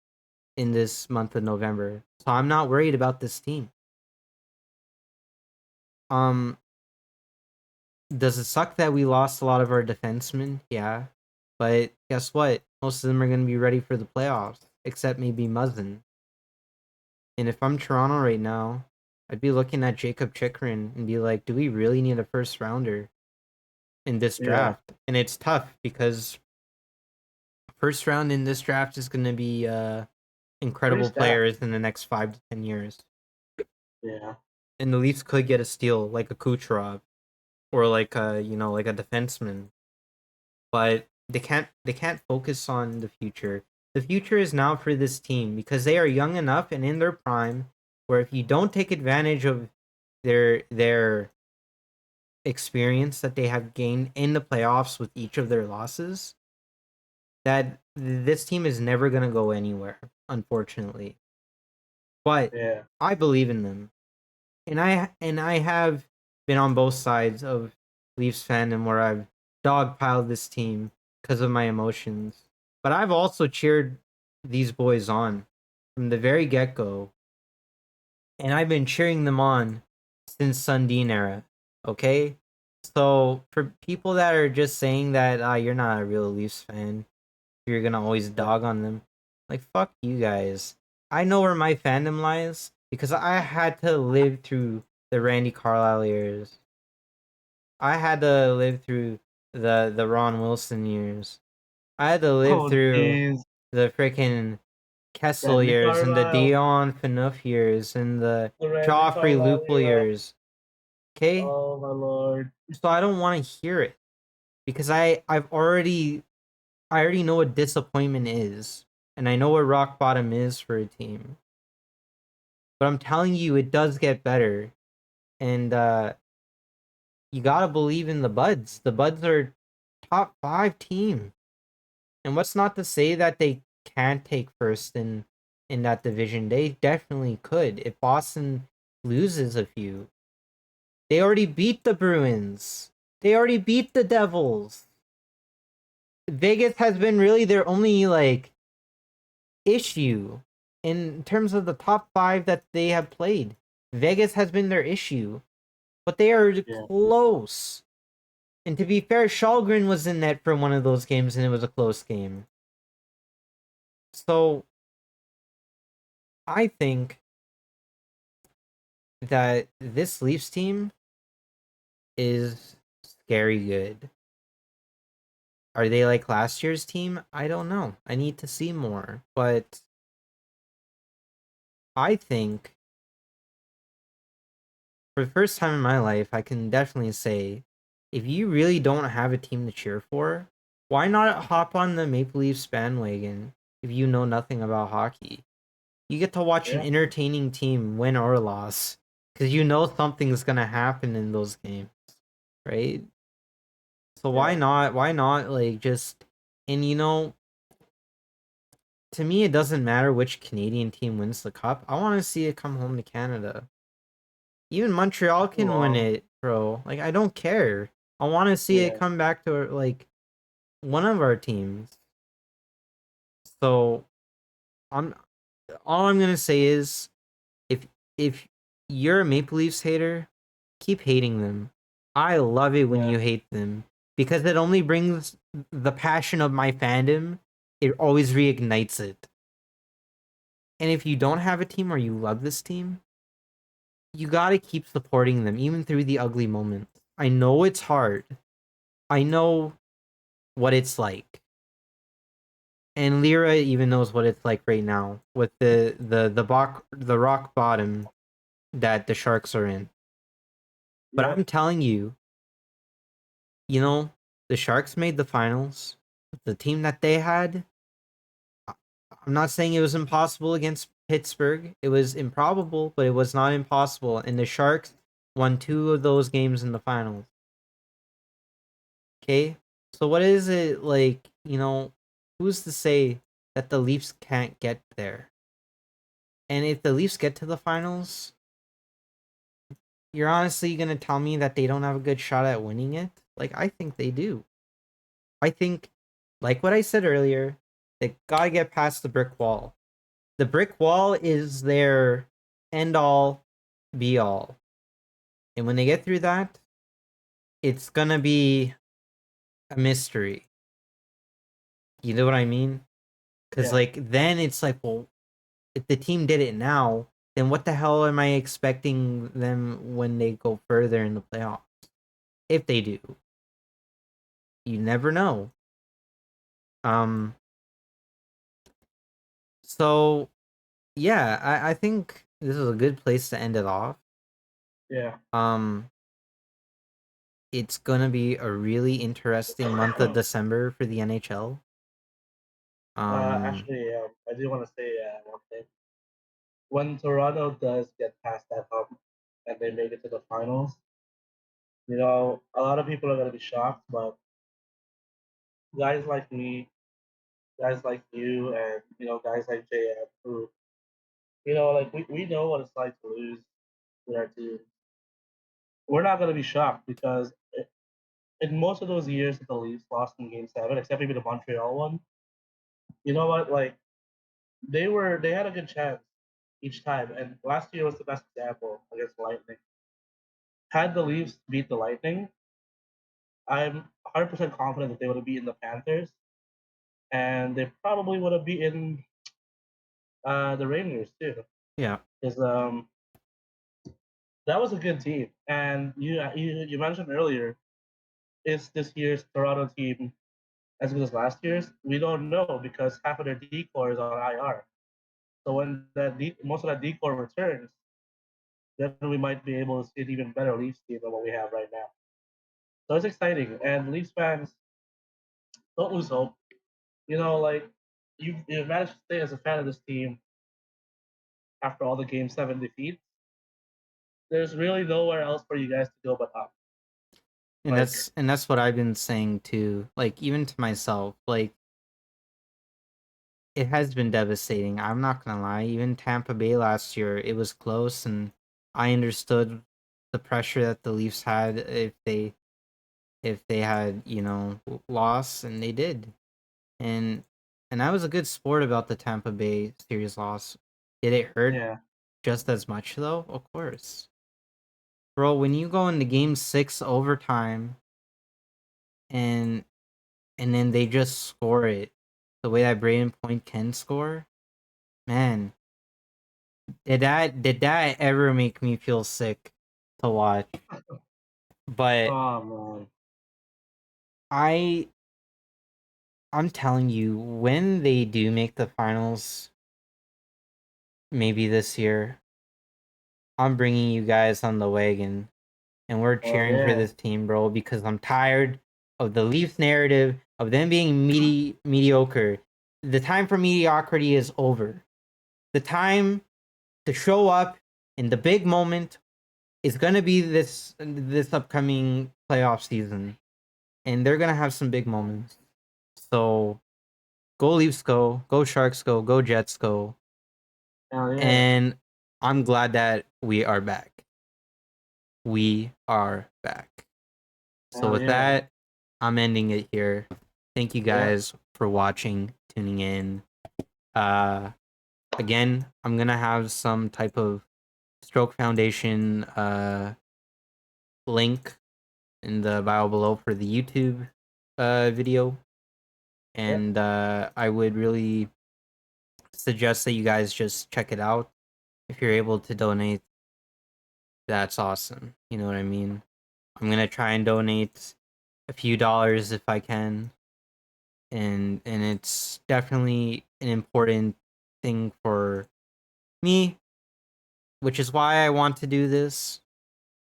S1: in this month of November, so I'm not worried about this team. Does it suck that we lost a lot of our defensemen? Yeah, but guess what? Most of them are going to be ready for the playoffs, except maybe Muzzin. And if I'm Toronto right now, I'd be looking at Jacob Chikrin and be like, do we really need a first rounder in this
S2: Yeah.
S1: draft? And it's tough because first round in this draft is going to be incredible players in the next 5 to 10 years.
S2: Yeah.
S1: And the Leafs could get a steal like a Kucherov or like a defenseman. But they can't focus on the future. The future is now for this team because they are young enough and in their prime where if you don't take advantage of their experience that they have gained in the playoffs with each of their losses, that this team is never going to go anywhere, unfortunately. But
S2: Yeah.
S1: I believe in them. And I have been on both sides of Leafs fandom where I've dogpiled this team because of my emotions. But I've also cheered these boys on from the very get-go. And I've been cheering them on since Sundin era. Okay? So for people that are just saying that you're not a real Leafs fan, you're gonna always dog on them, like fuck you guys. I know where my fandom lies because I had to live through the Randy Carlyle years. I had to live through the Ron Wilson years. I had to live
S2: Oh,
S1: through
S2: jeez.
S1: the freaking Kessel
S2: Randy
S1: years and the
S2: Carlyle.
S1: Dion Phaneuf years and the
S2: The Randy
S1: Joffrey
S2: Carlyle
S1: Lupul
S2: era.
S1: years. Okay?
S2: Oh my lord.
S1: So I don't want to hear it because I already know what disappointment is, and I know what rock bottom is for a team. But I'm telling you, it does get better, and you gotta believe in the Buds. The Buds are top 5 team, and what's not to say that they can't take first in that division? They definitely could if Boston loses a few. They already beat the Bruins. They already beat the Devils. Vegas has been really their only like issue in terms of the top 5 that they have played. Vegas has been their issue, but they are
S2: Yeah.
S1: close. And to be fair, Shalgren was in net for one of those games, and it was a close game. So I think that this Leafs team is scary good. Are they like last year's team? I don't know. I need to see more. But I think for the first time in my life, I can definitely say if you really don't have a team to cheer for, why not hop on the Maple Leafs bandwagon if you know nothing about hockey? You get to watch an
S2: Yeah.
S1: entertaining team win or loss because you know something's going to happen in those games, right? So why
S2: Yeah.
S1: not? Why not like just and to me it doesn't matter which Canadian team wins the cup. I want to see it come home to Canada. Even Montreal
S2: Too
S1: can win
S2: long.
S1: it, bro. Like I don't care. I want to see it
S2: Yeah.
S1: come back to like one of our teams. So I'm all I'm gonna say is if if you're a Maple Leafs hater, keep hating them. I love it when
S2: Yeah.
S1: you hate them because it only brings the passion of my fandom. It always reignites it. And if you don't have a team or you love this team, you gotta keep supporting them even through the ugly moments. I know it's hard. I know what it's like. And Lyra even knows what it's like right now with the rock bottom that the Sharks are in. But
S2: Yep.
S1: I'm telling you, the Sharks made the finals. The team that they had, I'm not saying it was impossible against Pittsburgh. It was improbable, but it was not impossible. And the Sharks won 2 of those games in the finals. Okay? So what is it like, who's to say that the Leafs can't get there? And if the Leafs get to the finals, you're honestly going to tell me that they don't have a good shot at winning it? Like, I think they do. I think, like what I said earlier, they gotta get past the brick wall. The brick wall is their end all, be all. And when they get through that, it's gonna be a mystery. You know what I mean? Because,
S2: Yeah.
S1: like, then it's like, well, if the team did it now, then what the hell am I expecting them when they go further in the playoffs? If they do. You never know. Um, so yeah, I think this is a good place to end it off.
S2: Yeah.
S1: Um, it's gonna be a really interesting month of December for the NHL. Um,
S2: Actually, I do want to say one thing. When Toronto does get past that hump and they make it to the finals, a lot of people are going to be shocked, but guys like me, guys like you, and, guys like JM, who, like we know what it's like to lose with our team. We're not going to be shocked because in most of those years that the Leafs lost in Game 7, except maybe the Montreal one, you know what? Like, they had a good chance each time, and last year was the best example against Lightning. Had the Leafs beat the Lightning, I'm 100% confident that they would have beaten the Panthers, and they probably would have beaten the Rangers too.
S1: yeah,
S2: Because that was a good team. And you mentioned earlier, is this year's Toronto team as good as last year's? We don't know because half of their decor is on IR. So when most of that decor returns, then we might be able to see an even better Leafs team than what we have right now. So it's exciting, and Leafs fans, don't lose hope. Like you've managed to stay as a fan of this team after all the Game 7 defeats. There's really nowhere else for you guys to go but up.
S1: and
S2: Like,
S1: that's what I've been saying too. Like even to myself, like it has been devastating. I'm not gonna lie. Even Tampa Bay last year, it was close, and I understood the pressure that the Leafs had if they had lost, and they did. And And I was a good sport about the Tampa Bay series loss. Did it hurt
S2: Yeah.
S1: just as much though? Of course. Bro, when you go into game 6 overtime and then they just score it the way that Braden Point can score, man, did that ever make me feel sick to watch? But
S2: Oh man.
S1: I'm telling you, when they do make the finals, maybe this year, I'm bringing you guys on the wagon, and we're
S2: Oh
S1: cheering for
S2: yeah.
S1: this team, bro, because I'm tired of the Leafs narrative of them being mediocre. The time for mediocrity is over. The time to show up in the big moment is gonna be this upcoming playoff season, and they're gonna have some big moments. So go Leafs, go Sharks, go Jets, go.
S2: Oh yeah.
S1: And I'm glad that we are back. We are back. So
S2: Oh
S1: with
S2: yeah.
S1: that, I'm ending it here. Thank you
S2: Yeah.
S1: guys for watching, tuning in. Again, I'm gonna have some type of Stroke Foundation link in the bio below for the YouTube video. And I would really suggest that you guys just check it out. If you're able to donate, that's awesome. You know what I mean? I'm gonna try and donate a few dollars if I can. And it's definitely an important thing for me, which is why I want to do this,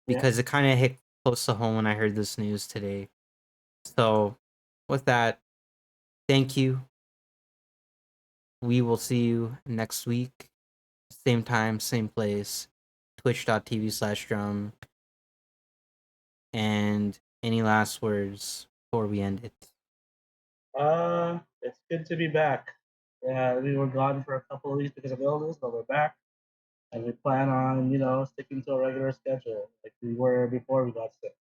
S2: Yeah.
S1: because it kind of hit close to home when I heard this news today. So, with that, thank you. We will see you next week. Same time, same place. Twitch.tv/Drumm. And any last words before we end it?
S2: It's good to be back. Yeah, we were gone for a couple of weeks because of illness, but we're back, and we plan on sticking to a regular schedule like we were before we got sick.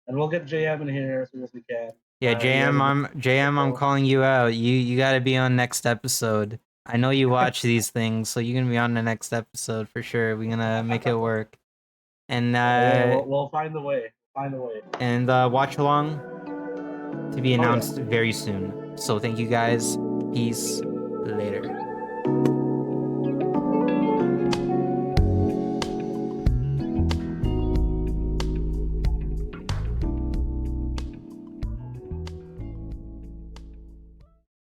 S2: And we'll get JM in here as soon as we can.
S1: Yeah,
S2: He hasn't been
S1: JM, I'm
S2: so.
S1: calling you out. You got to be on next episode. I know you watch these things, so you're gonna be on the next episode for sure. We're gonna make it work. And
S2: Yeah, we'll find the way. Find a way.
S1: watch along to be
S2: Oh yeah.
S1: announced very soon. So thank you guys. Peace. Later.